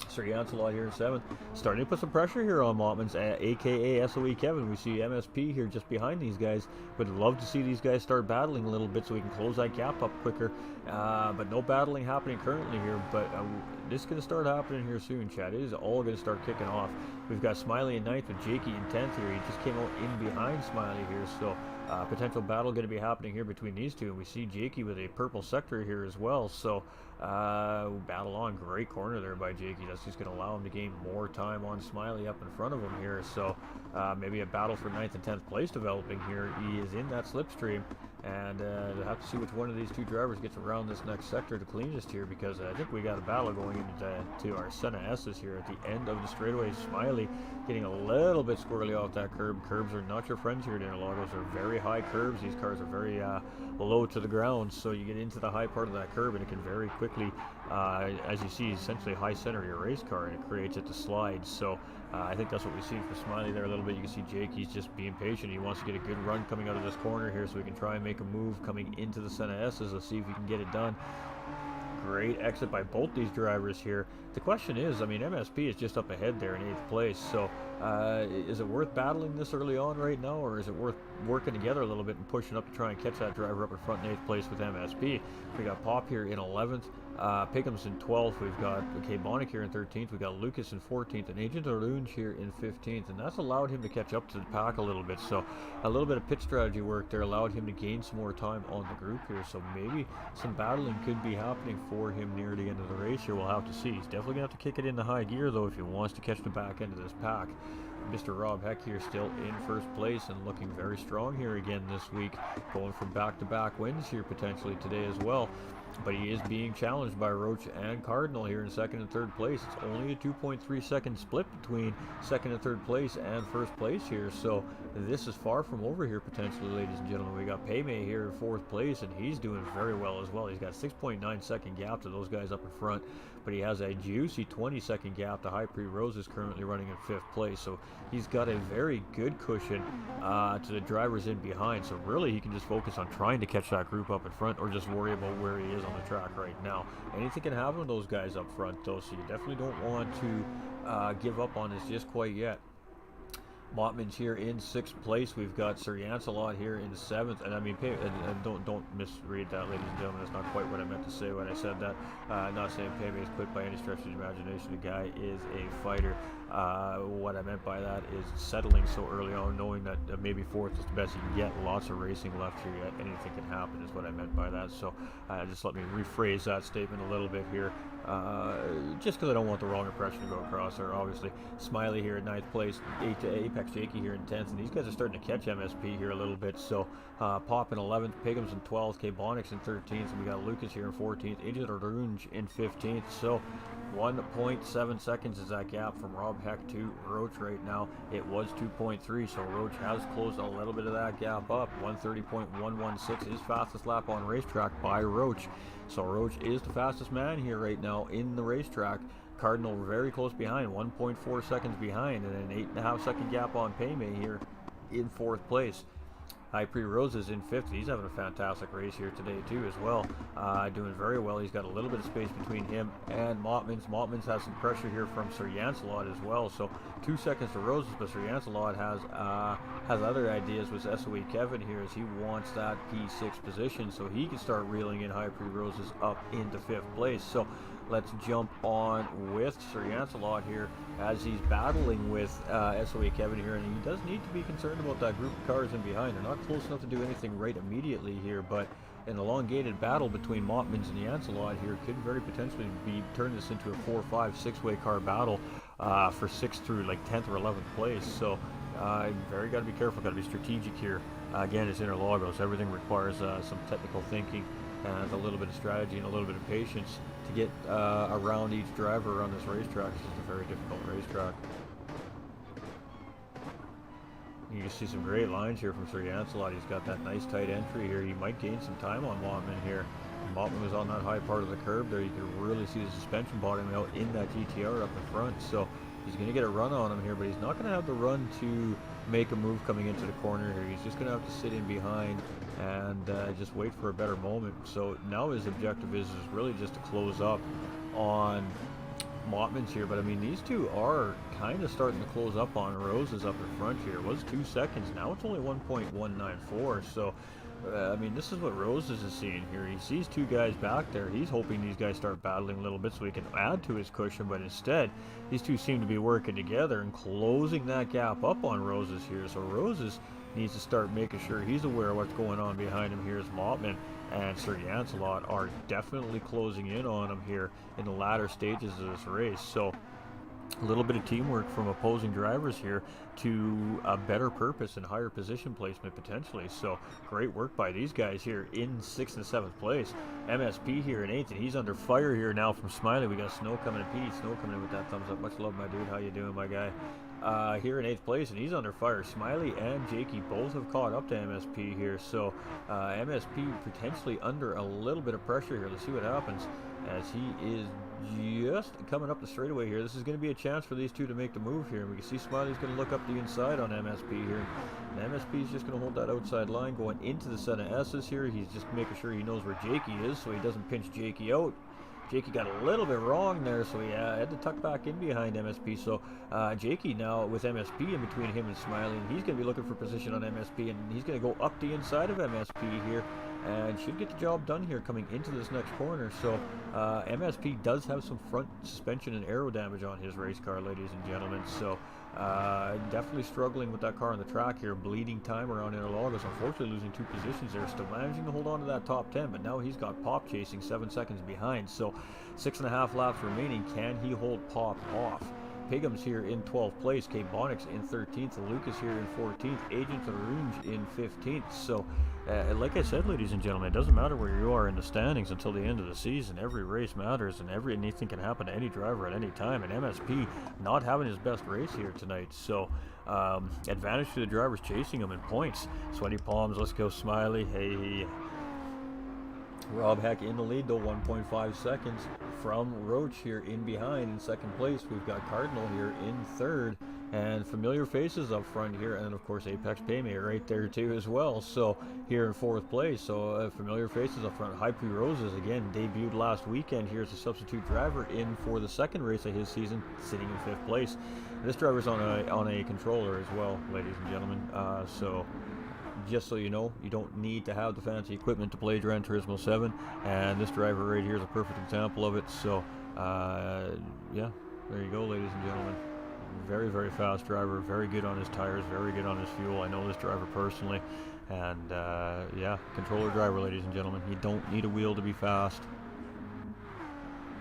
Sir Janselot here in 7th, starting to put some pressure here on Mottman's, aka SOE Kevin. We see MSP here just behind these guys. Would love to see these guys start battling a little bit so we can close that gap up quicker. But no battling happening currently here. But this is going to start happening here soon, Chad. It is all going to start kicking off. We've got Smiley in 9th with Jakey in 10th here. He just came out in behind Smiley here, so potential battle going to be happening here between these two. And we see Jakey with a purple sector here as well. So battle on. Great corner there by Jakey. That's just going to allow him to gain more time on Smiley up in front of him here. So maybe a battle for 9th and 10th place developing here. He is in that slipstream. And we'll have to see which one of these two drivers gets around this next sector the cleanest here, because I think we got a battle going into our Senna S's here at the end of the straightaway. Smiley getting a little bit squirrely off that curb. Curbs are not your friends here at Interlagos. They're very high curbs. These cars are very low to the ground, so you get into the high part of that curb and it can very quickly, as you see, essentially high center your race car, and it creates it to slide. So I think that's what we see for Smiley there a little bit. You can see Jake, he's just being patient. He wants to get a good run coming out of this corner here so he can try and make a move coming into the Senna S's. Let's see if he can get it done. Great exit by both these drivers here. The question is, I mean, MSP is just up ahead there in 8th place, so is it worth battling this early on right now, or is it worth working together a little bit and pushing up to try and catch that driver up in front in 8th place with MSP? We got Pop here in 11th, Pickham's in 12th, we've got Bonic here in 13th, we got Lucas in 14th, and Agent Orange here in 15th, and that's allowed him to catch up to the pack a little bit. So a little bit of pit strategy work there allowed him to gain some more time on the group here, so maybe some battling could be happening for him near the end of the race here. We'll have to see. He's definitely going to have to kick it into high gear, though, if he wants to catch the back end of this pack. Mr. Rob Heck here still in first place and looking very strong here again this week, going from back-to-back wins here potentially today as well. But he is being challenged by Roach and Cardinal here in 2nd and 3rd place. It's only a 2.3 second split between 2nd and 3rd place and 1st place here. So this is far from over here potentially, ladies and gentlemen. We got Payme here in 4th place, and he's doing very well as well. He's got 6.9 second gap to those guys up in front, but he has a juicy 20 second gap to High Pre Rose, is currently running in 5th place. So he's got a very good cushion to the drivers in behind. So really he can just focus on trying to catch that group up in front, or just worry about where he is on the track right now. Anything can happen to those guys up front though, so you definitely don't want to give up on this just quite yet. Mottman's here in 6th place. We've got Sir Janselot here in 7th, and I mean, and don't misread that, ladies and gentlemen. That's not quite what I meant to say when I said that. Not saying Payme is quick by any stretch of the imagination. The guy is a fighter. What I meant by that is settling so early on, knowing that maybe 4th is the best you can get. Lots of racing left here yet. Anything can happen is what I meant by that. So just let me rephrase that statement a little bit here. Just because I don't want the wrong impression to go across there. Obviously, Smiley here in 9th place, Apex Jakey here in 10th, and these guys are starting to catch MSP here a little bit. So Pop in 11th, Pigham's in 12th, Bonics in 13th, and we got Lucas here in 14th, Agent Orange in 15th. So 1.7 seconds is that gap from Rob Heck to Roach right now. It was 2.3, so Roach has closed a little bit of that gap up. 130.116 is fastest lap on racetrack by Roach. So Roach is the fastest man here right now in the racetrack. Cardinal very close behind, 1.4 seconds behind, and an 8.5 second gap on Payme here in 4th place. High Pre Rose is in 5th. He's having a fantastic race here today too as well. Doing very well. He's got a little bit of space between him and Mottmans. Mottmans has some pressure here from Sir Janselot as well. So 2 seconds to Roses, but Sir Janselot has other ideas with SOE Kevin here, as he wants that P6 position so he can start reeling in High Pre Roses up into 5th place. So let's jump on with Sir Lancelot here as he's battling with SOE Kevin here, and he does need to be concerned about that group of cars in behind. They're not close enough to do anything right immediately here, but an elongated battle between Mottmans and Lancelot here could very potentially turn this into a 4, 5, 6-way car battle for 6th through like 10th or 11th place. So very got to be careful, got to be strategic here. Again, it's Interlagos. Everything requires some technical thinking and a little bit of strategy and a little bit of patience to get around each driver around this racetrack. This is a very difficult racetrack. You can see some great lines here from Sir Lancelot. He's got that nice tight entry here. He might gain some time on Mottman here. Mottman was on that high part of the curb there. You can really see the suspension bottoming out in that GTR up in front. So he's going to get a run on him here, but he's not going to have the run to make a move coming into the corner here. He's just going to have to sit in behind and just wait for a better moment. So now his objective is really just to close up on Mottman's here, but I mean these two are kind of starting to close up on Rose's up in front here. It was 2 seconds, now it's only 1.194. So I mean this is what Roses is seeing here. He sees two guys back there. He's hoping these guys start battling a little bit so he can add to his cushion, but instead these two seem to be working together and closing that gap up on Roses here. So Roses needs to start making sure he's aware of what's going on behind him here as Mottman and Sir Lancelot are definitely closing in on him here in the latter stages of this race. So a little bit of teamwork from opposing drivers here to a better purpose and higher position placement potentially. So great work by these guys here in 6th and 7th place. MSP here in 8th, and he's under fire here now from Smiley. We got Snow coming in, Pete Snow coming in with that thumbs up. Much love, my dude. How you doing, my guy? Here in 8th place, and he's under fire. Smiley and Jakey both have caught up to MSP here, so MSP potentially under a little bit of pressure here. Let's see what happens as he is just coming up the straightaway here. This is going to be a chance for these two to make the move here. We can see Smiley's going to look up the inside on MSP here, and MSP is just going to hold that outside line going into the set of S's here. He's just making sure he knows where Jakey is so he doesn't pinch Jakey out. Jakey got a little bit wrong there, so he had to tuck back in behind MSP. So Jakey now with MSP in between him and Smiley, and he's going to be looking for position on MSP, and he's going to go up the inside of MSP here and should get the job done here coming into this next corner. So MSP does have some front suspension and aero damage on his race car, ladies and gentlemen. So definitely struggling with that car on the track here, bleeding time around Interlagos. Unfortunately losing 2 positions there, still managing to hold on to that top 10, but now he's got Pop chasing 7 seconds behind. So 6.5 laps remaining. Can he hold Pop off? Pigham's here in 12th place, K Bonix in 13th, Lucas here in 14th, Agent Rouge in 15th. So like I said, ladies and gentlemen, it doesn't matter where you are in the standings until the end of the season. Every race matters, and anything can happen to any driver at any time, and MSP not having his best race here tonight. So advantage to the drivers chasing him in points. Sweaty palms, let's go Smiley. Hey, Rob Heck in the lead though, 1.5 seconds from Roach here in behind. In 2nd place we've got Cardinal here in 3rd, and familiar faces up front here, and of course Apex Paymate right there too as well. So here in 4th place, so familiar faces up front. High Pre Roses again debuted last weekend here as a substitute driver in for the 2nd race of his season, sitting in 5th place. This driver's on a controller as well, ladies and gentlemen. So just so you know, you don't need to have the fancy equipment to play Gran Turismo 7, and this driver right here is a perfect example of it. So yeah, there you go, ladies and gentlemen. Very, very fast driver, very good on his tires, very good on his fuel. I know this driver personally, and yeah, controller driver, ladies and gentlemen. You don't need a wheel to be fast.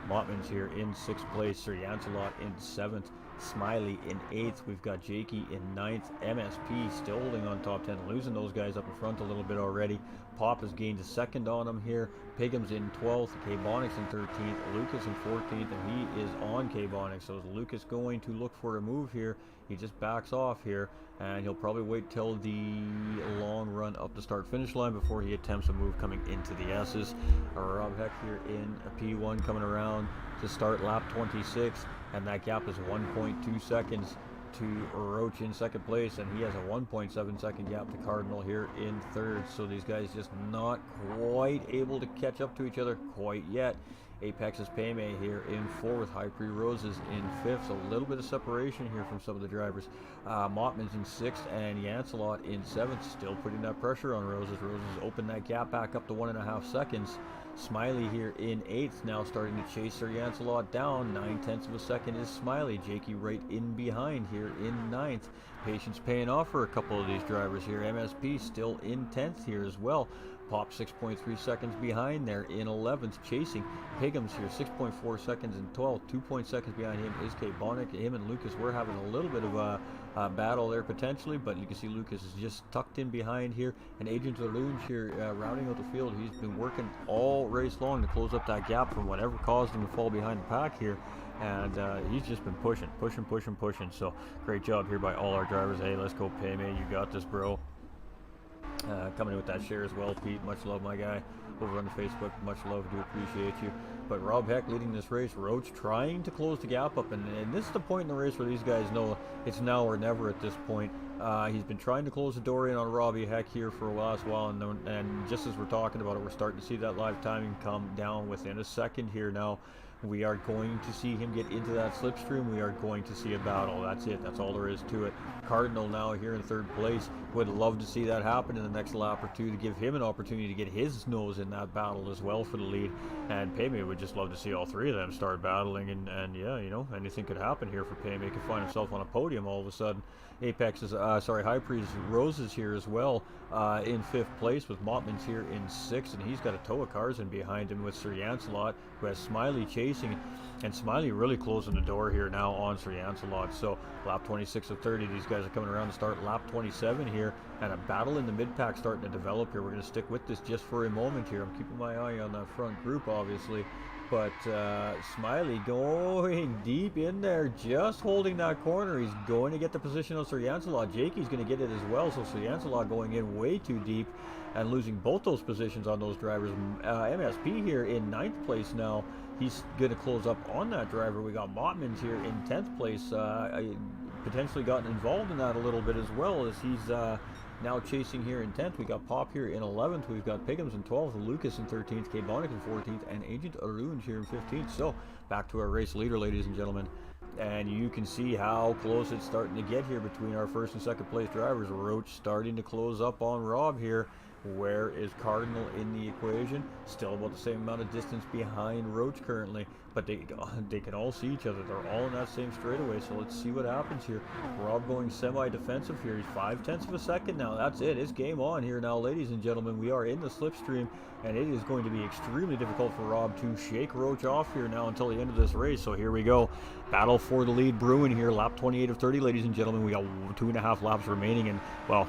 Mottman's here in 6th place, Sir Lancelot in 7th, Smiley in 8th, we've got Jakey in 9th, MSP still holding on top 10, losing those guys up in front a little bit already. Pop has gained a 2nd on him here. Pigham's in 12th, K Bonix in 13th, Lucas in 14th, and he is on K Bonix. So is Lucas going to look for a move here? He just backs off here, and he'll probably wait till the long run up the start-finish line before he attempts a move coming into the S's. Rob Heck here in a P1 coming around to start lap 26, and that gap is 1.2 seconds to Roach in 2nd place, and he has a 1.7 second gap to Cardinal here in 3rd. So these guys just not quite able to catch up to each other quite yet. Apex's Paymay here in 4th, High Pre Roses in 5th, so a little bit of separation here from some of the drivers. Mottman's in 6th and Lancelot in 7th, still putting that pressure on Roses. Roses open that gap back up to 1.5 seconds. Smiley here in 8th, now starting to chase Sir Yancelot down. 9/10 of a second is Smiley. Jakey right in behind here in 9th. Patience paying off for a couple of these drivers here. MSP still in 10th here as well. Pop 6.3 seconds behind there in 11th, chasing Higgums here 6.4 seconds in 12th. 2 seconds behind him is K. Bonnick. Him and Lucas were having a little bit of a battle there potentially, but you can see Lucas is just tucked in behind here. And Agent Zerloonge here rounding out the field. He's been working all race long to close up that gap from whatever caused him to fall behind the pack here. And he's just been pushing. So great job here by all our drivers. Hey, let's go, Payme. You got this, bro. Coming in with that share as well, Pete. Much love, my guy. Over on the Facebook, much love. Do appreciate you. But Rob Heck leading this race. Roach trying to close the gap up, and this is the point in the race where these guys know it's now or never at this point. He's been trying to close the door in on Robbie Heck here for a last while, and just as we're talking about it, we're starting to see that live timing come down within a second here now. We are going to see him get into that slipstream. We are going to see a battle. That's it. That's all there is to it. Cardinal now here in 3rd place. Would love to see that happen in the next lap or two to give him an opportunity to get his nose in that battle as well for the lead. And Payme would just love to see all three of them start battling. And yeah, you know, anything could happen here for Payme. He could find himself on a podium all of a sudden. Apex is, High Priest Roses here as well in 5th place, with Mottman's here in 6th, and he's got a tow of cars in behind him with Sir Yancelot, who has Smiley chasing, and Smiley really closing the door here now on Sir Yancelot. So lap 26 of 30, these guys are coming around to start lap 27 here, and a battle in the mid-pack starting to develop here. We're going to stick with this just for a moment here. I'm keeping my eye on that front group, obviously. But Smiley going deep in there, just holding that corner. He's going to get the position of Sir Yancelot. Jakey's going to get it as well, so Sir Yancelot going in way too deep and losing both those positions on those drivers. MSP here in 9th place now. He's going to close up on that driver. We got Mottman's here in 10th place. Potentially gotten involved in that a little bit as well, as he's now chasing here in 10th. We got Pop here in 11th. We've got Piggums in 12th, Lucas in 13th, K. Bonnick in 14th, and Agent Arunj here in 15th. So back to our race leader, ladies and gentlemen. And you can see how close it's starting to get here between our 1st and 2nd place drivers. Roach starting to close up on Rob here. Where is Cardinal in the equation? Still about the same amount of distance behind Roach currently, but they can all see each other. They're all in that same straightaway, so let's see what happens here. Rob going semi-defensive here. He's 5/10 of a second now. That's it. It's game on here now, ladies and gentlemen. We are in the slipstream, and it is going to be extremely difficult for Rob to shake Roach off here now until the end of this race. So here we go. Battle for the lead brewing here. Lap 28 of 30, ladies and gentlemen. We got 2.5 laps remaining, and, well,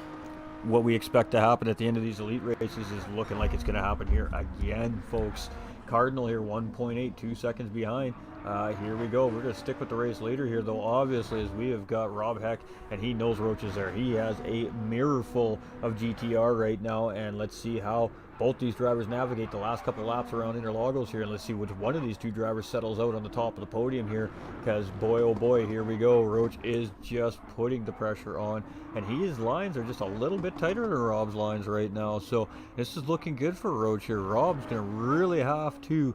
what we expect to happen at the end of these elite races is looking like it's going to happen here again, folks. Cardinal here 1.82 seconds behind. Here we go. We're going to stick with the race leader here, though, obviously, as we have got Rob Heck, and he knows Roach is there. He has a mirror full of GTR right now, and let's see how both these drivers navigate the last couple laps around Interlagos here, and let's see which one of these two drivers settles out on the top of the podium here, because boy oh boy, here we go. Roach is just putting the pressure on, and his lines are just a little bit tighter than Rob's lines right now, so this is looking good for Roach here. Rob's going to really have to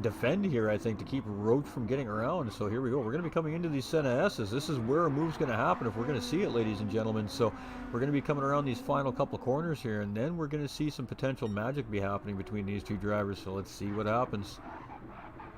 defend here, I think, to keep Roach from getting around. So here we go. We're going to be coming into these Senna S's. This is where a move's going to happen if we're going to see it, ladies and gentlemen. So we're going to be coming around these final couple corners here, and then we're going to see some potential magic be happening between these two drivers. So let's see what happens.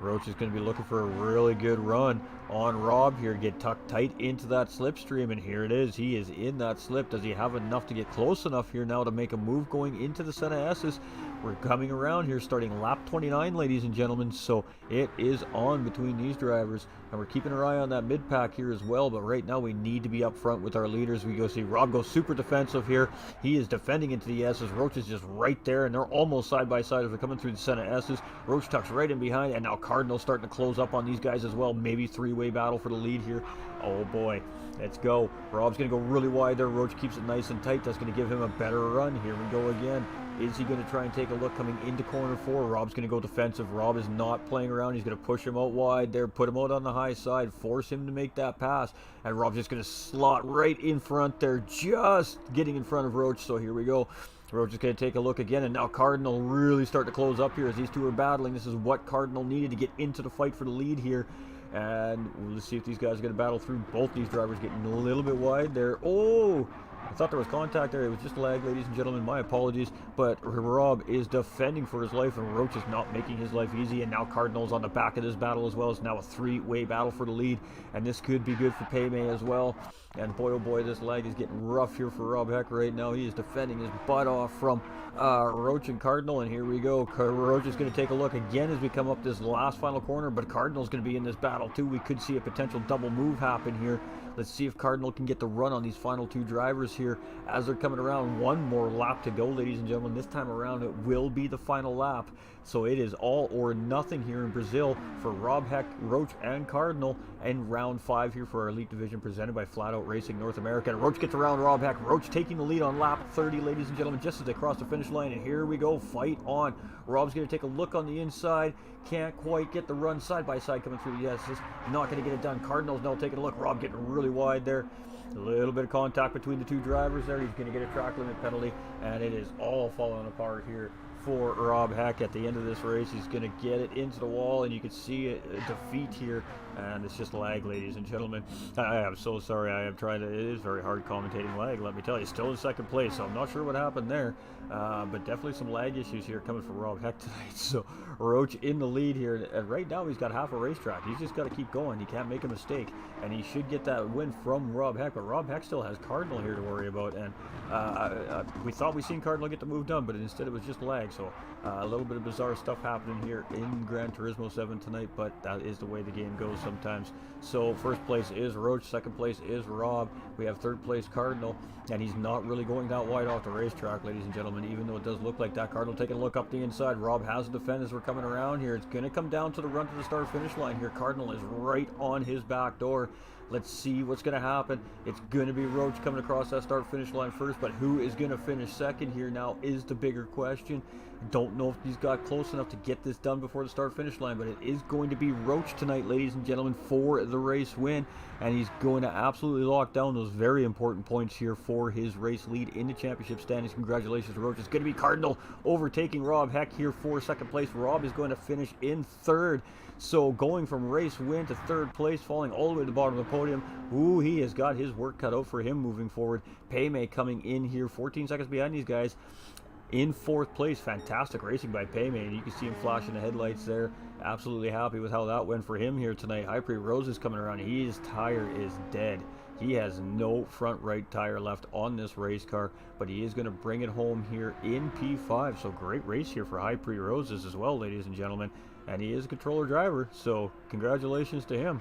Roach is going to be looking for a really good run on Rob here to get tucked tight into that slipstream, and here it is. He is in that slip. Does he have enough to get close enough here now to make a move going into the Senna S's? We're coming around here starting lap 29, ladies and gentlemen, so it is on between these drivers, and we're keeping our eye on that mid-pack here as well, but right now we need to be up front with our leaders. We go see Rob go super defensive here. He is defending into the S's. Roach is just right there, and they're almost side by side as we're coming through the Senna S's. Roach tucks right in behind, and now Cardinal starting to close up on these guys as well. Maybe three-way battle for the lead here. Oh boy, let's go. Rob's going to go really wide there. Roach keeps it nice and tight. That's going to give him a better run. Here we go again. Is he going to try and take a look coming into corner 4? Rob's going to go defensive. Rob is not playing around. He's going to push him out wide there, put him out on the high side, force him to make that pass. And Rob's just going to slot right in front there, just getting in front of Roach. So here we go. Roach is going to take a look again, and now Cardinal really start to close up here as these two are battling. This is what Cardinal needed to get into the fight for the lead here. And let's see if these guys are going to battle through. Both these drivers getting a little bit wide there. Oh, I thought there was contact there. It was just lag, ladies and gentlemen. My apologies. But Rob is defending for his life, and Roach is not making his life easy. And now Cardinal's on the back of this battle as well. It's now a three-way battle for the lead. And this could be good for Paymay as well. And boy, oh boy, this lag is getting rough here for Rob Heck right now. He is defending his butt off from Roach and Cardinal. And here we go. Roach is going to take a look again as we come up this last final corner. But Cardinal's going to be in this battle too. We could see a potential double move happen here. Let's see if Cardinal can get the run on these final two drivers here as they're coming around. One more lap to go, ladies and gentlemen. This time around, it will be the final lap. So it is all or nothing here in Brazil for Rob Heck, Roach, and Cardinal in round 5 here for our Elite Division presented by Flat Out Racing North America. And Roach gets around Rob Heck. Roach taking the lead on lap 30, ladies and gentlemen, just as they cross the finish line. And here we go, fight on. Rob's going to take a look on the inside. Can't quite get the run side by side coming through. Yes, just not going to get it done. Cardinal's now taking a look. Rob getting really wide there. A little bit of contact between the two drivers there. He's going to get a track limit penalty, and it is all falling apart here for Rob Heck at the end of this race. He's going to get it into the wall, and you can see a defeat here, and it's just lag, ladies and gentlemen. I am so sorry. I am trying to, it is very hard commentating lag, let me tell you. Still in second place, so I'm not sure what happened there, but definitely some lag issues here coming from Rob Heck tonight. So Roach in the lead here, and right now he's got half a racetrack. He's just got to keep going. He can't make a mistake, and he should get that win from Rob Heck, but Rob Heck still has Cardinal here to worry about, and we thought we seen Cardinal get the move done, but instead it was just lag. So a little bit of bizarre stuff happening here in Gran Turismo 7 tonight, but that is the way the game goes sometimes. So first place is Roach, second place is Rob. We have third place Cardinal, and he's not really going that wide off the racetrack, ladies and gentlemen, even though it does look like that. Cardinal taking a look up the inside. Rob has to defend as we're coming around here. It's going to come down to the run to the start finish line here. Cardinal is right on his back door. Let's see what's going to happen. It's going to be Roach coming across that start finish line first, but who is going to finish second here now is the bigger question. Don't know if he's got close enough to get this done before the start finish line, but it is going to be Roach tonight, ladies and gentlemen, for the race win, and he's going to absolutely lock down those very important points here for his race lead in the championship standings. Congratulations, Roach. It's going to be Cardinal overtaking Rob Heck here for second place. Rob is going to finish in third. So going from race win to third place, falling all the way to the bottom of the podium. Ooh, he has got his work cut out for him moving forward. Paymay coming in here 14 seconds behind these guys in fourth place. Fantastic racing by Paymay, and you can see him flashing the headlights there. Absolutely happy with how that went for him here tonight. High Pre Rose is coming around. His tire is dead. He has no front right tire left on this race car, but he is going to bring it home here in P5. So great race here for High Pre Roses as well, ladies and gentlemen. And he is a controller driver, so congratulations to him.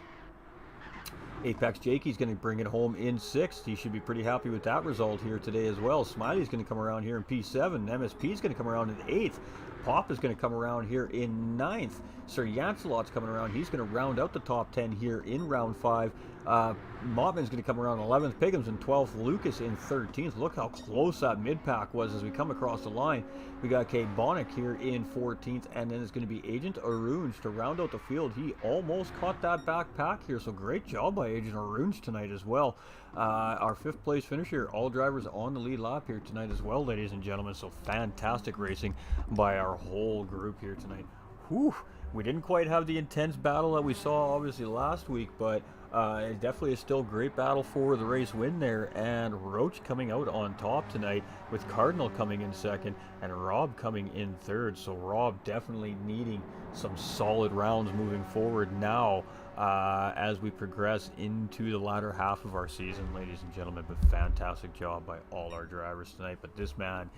Apex Jakey's going to bring it home in 6th. He should be pretty happy with that result here today as well. Smiley's going to come around here in P7. MSP's going to come around in 8th. Pop is going to come around here in 9th. Sir Yancelot's coming around. He's going to round out the top 10 here in round 5. Mobman's going to come around 11th. Pigham's in 12th. Lucas in 13th. Look how close that mid-pack was as we come across the line. We got Kate Bonnick here in 14th, and then it's going to be Agent Arunj to round out the field. He almost caught that back pack here, so great job by Agent Arunj tonight as well. Our 5th place finisher, all drivers on the lead lap here tonight as well, ladies and gentlemen. So fantastic racing by our whole group here tonight. Whew. We didn't quite have the intense battle that we saw obviously last week, but it definitely is still a great battle for the race win there, and Roach coming out on top tonight with Cardinal coming in 2nd and Rob coming in 3rd. So Rob definitely needing some solid rounds moving forward now as we progress into the latter half of our season, ladies and gentlemen. But fantastic job by all our drivers tonight. But this man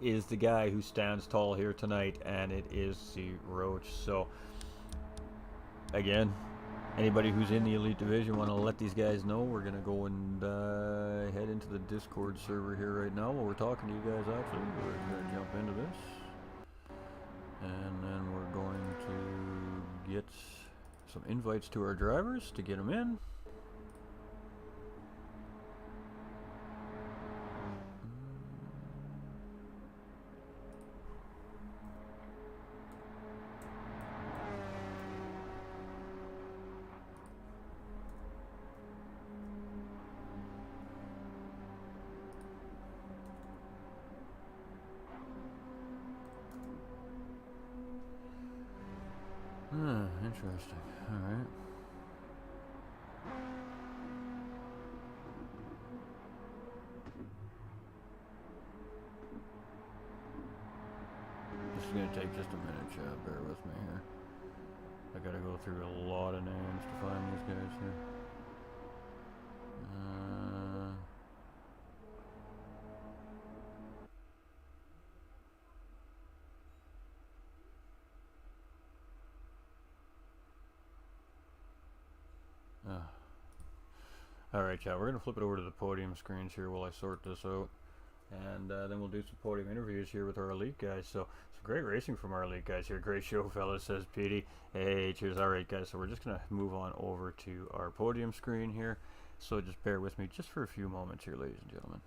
is the guy who stands tall here tonight, and it is C. Roach. So again, anybody who's in the Elite Division want to let these guys know, we're going to go and head into the Discord server here right now while we're talking to you guys. Actually, we're going to jump into this, and then we're going to get some invites to our drivers to get them in. Interesting. All right. is going to take just a minute, Chad. Bear with me here. I got to go through a lot of names to find these guys here. Alright, Chad, we're going to flip it over to the podium screens here while I sort this out. And then we'll do some podium interviews here with our elite guys. So great racing from our elite guys here. Great show, fellas, says Petey. Hey, cheers. Alright, guys, so we're just going to move on over to our podium screen here. So just bear with me just for a few moments here, ladies and gentlemen.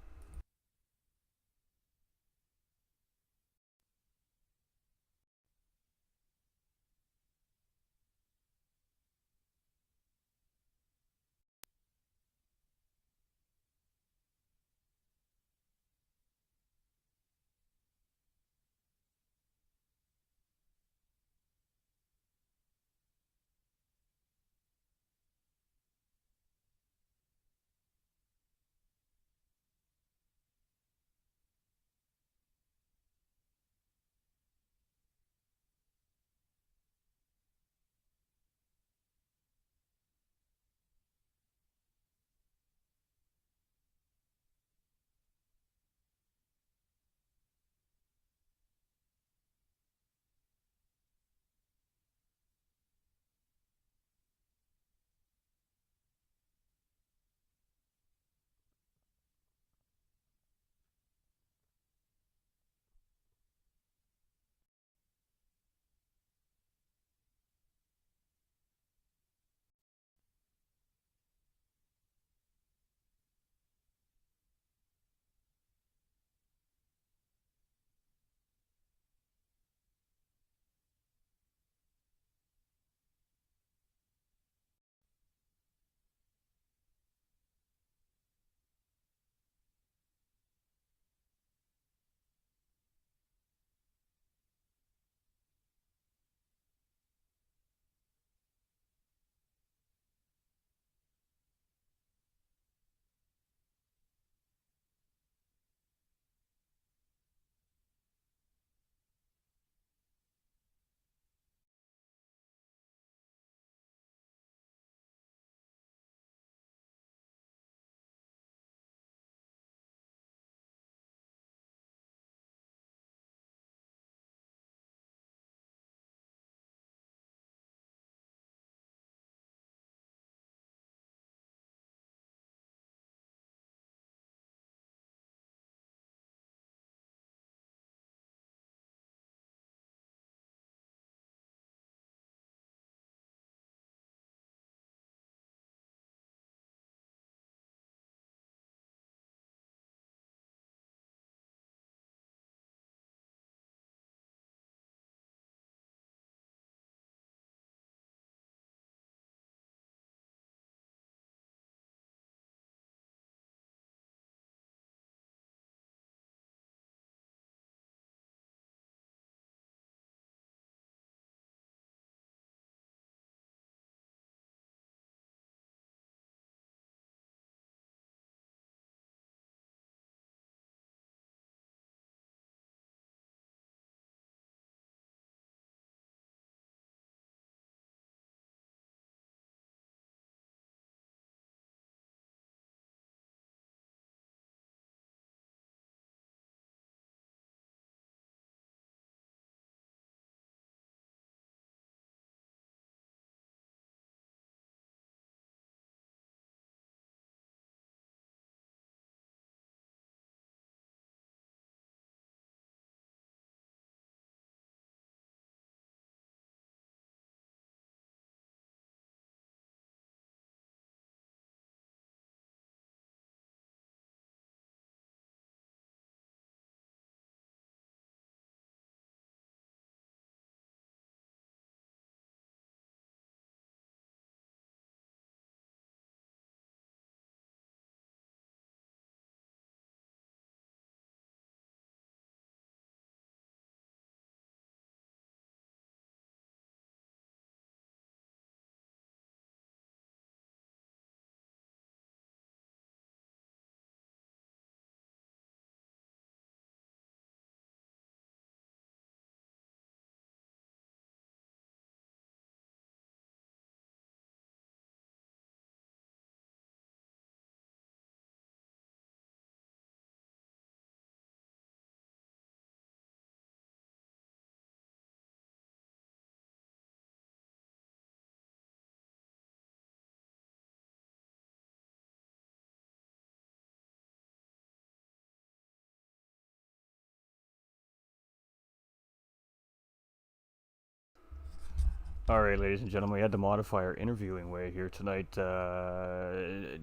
All right, ladies and gentlemen, we had to modify our interviewing way here tonight.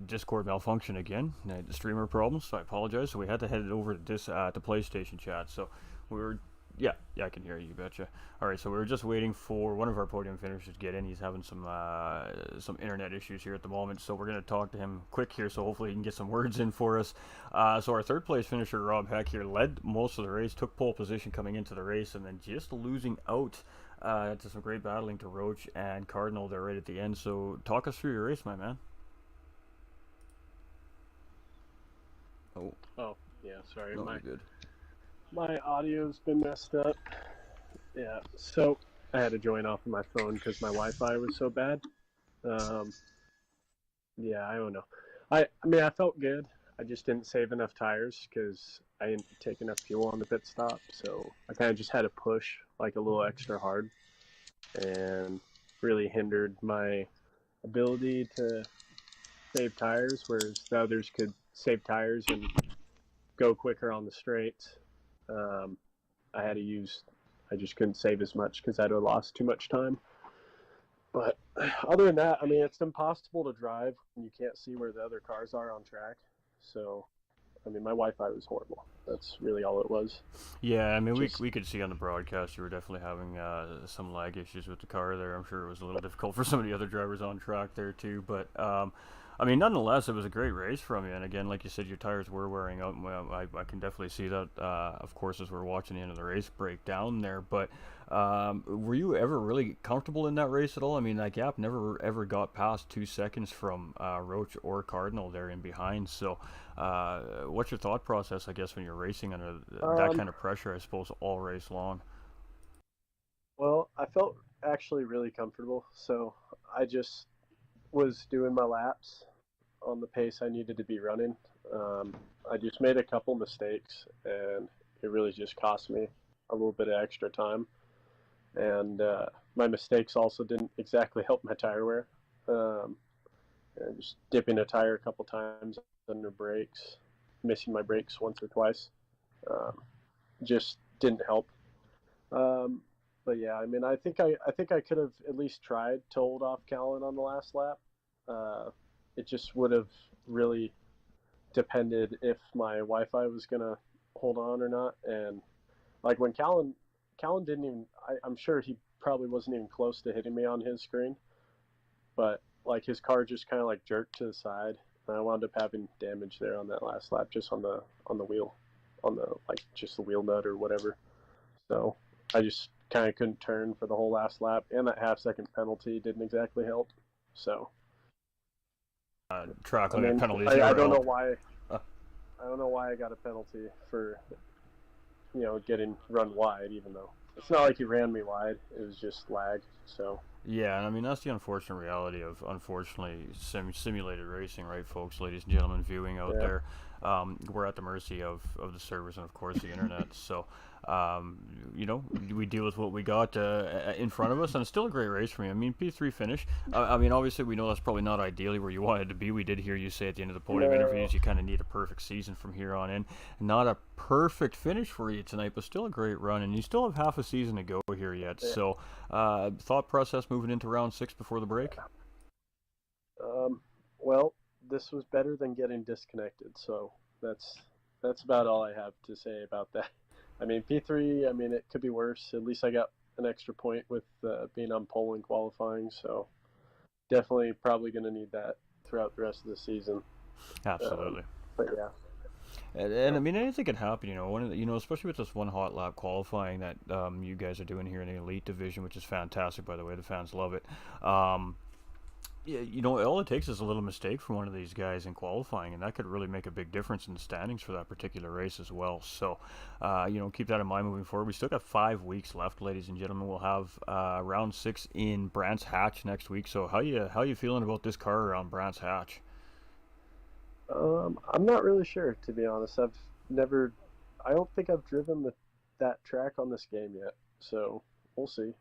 Discord malfunction again. The streamer problems, so I apologize. So we had to head it over to to PlayStation chat. So we were, yeah, I can hear you. Betcha. All right, so we were just waiting for one of our podium finishers to get in. He's having some internet issues here at the moment, so we're gonna talk to him quick here. So hopefully he can get some words in for us. So our third place finisher, Rob Heck, here led most of the race, took pole position coming into the race, and then just losing out to some great battling to Roach and Cardinal there right at the end. So talk us through your race, my man. Oh, Oh, yeah, sorry. no, My you're good. my audio's been messed up. Yeah, so I had to join off of my phone because my Wi-Fi was so bad. Um, yeah, I don't know. I mean, I felt good. I just didn't save enough tires because I didn't take enough fuel on the pit stop. So I kind of just had to push like a little extra hard and really hindered my ability to save tires, whereas the others could save tires and go quicker on the straights. Um, I had to use, I just couldn't save as much because I'd have lost too much time. But other than that, I mean, it's impossible to drive when you can't see where the other cars are on track. So, I mean, my Wi-Fi was horrible. That's really all it was. Yeah, I mean, Just we could see on the broadcast you were definitely having some lag issues with the car there. I'm sure it was a little difficult for some of the other drivers on track there too. But I mean, nonetheless, it was a great race from you. And again, like you said, your tires were wearing out. Well, I can definitely see that, of course, as we're watching the end of the race break down there. But were you ever really comfortable in that race at all? I mean, that gap never ever got past 2 seconds from Roach or Cardinal there in behind. So, what's your thought process, I guess, when you're racing under that um, kind of pressure, I suppose, all race long? well, I felt actually really comfortable. So I just was doing my laps on the pace I needed to be running. Um, I just made a couple mistakes, and it really just cost me a little bit of extra time. And my mistakes also didn't exactly help my tire wear. Um, and just dipping a tire a couple times under brakes, missing my brakes once or twice, um, just didn't help. Um, but yeah, I mean, I think I could have at least tried to hold off Callan on the last lap. Uh, it just would have really depended if my Wi-Fi was gonna hold on or not. And like when Callan didn't even, I'm sure he probably wasn't even close to hitting me on his screen, but like his car just kind of like jerked to the side, and I wound up having damage there on that last lap, just on the wheel, on the like just the wheel nut or whatever. So I just kind of couldn't turn for the whole last lap, and that half-second penalty didn't exactly help. So Track I limit mean, penalties never don't know help. why I don't know why I got a penalty for getting run wide, even though it's not like he ran me wide. It was just lag. So Yeah, and I mean that's the unfortunate reality of unfortunately simulated racing, right, folks, ladies and gentlemen, viewing out yeah, there. We're at the mercy of the servers and of course the internet. So, um, we deal with what we got in front of us, and it's still a great race for me. I mean, P3 finish. I mean, obviously we know that's probably not ideally where you wanted to be. We did hear you say at the end of the podium no, interviews you kind of need a perfect season from here on in. Not a perfect finish for you tonight, but still a great run, and you still have half a season to go here yet. yeah. So. Thought process moving into round six before the break? Um, well, this was better than getting disconnected. So that's that's about all I have to say about that. I mean, P3. I mean, it could be worse. At least I got an extra point with being on pole in qualifying. So definitely probably going to need that throughout the rest of the season. Um, Absolutely. but yeah, And yeah. I mean anything can happen, especially with this one hot lap qualifying that you guys are doing here in the elite division, which is fantastic, by the way. The fans love it. Um, yeah, all it takes is a little mistake from one of these guys in qualifying, and that could really make a big difference in the standings for that particular race as well. So, keep that in mind moving forward. We still got 5 weeks left, ladies and gentlemen. We'll have round six in Brands Hatch next week. So, how you feeling about this car around Brands Hatch? I'm not really sure, to be honest. I've never, I don't think I've driven that track on this game yet. So we'll see.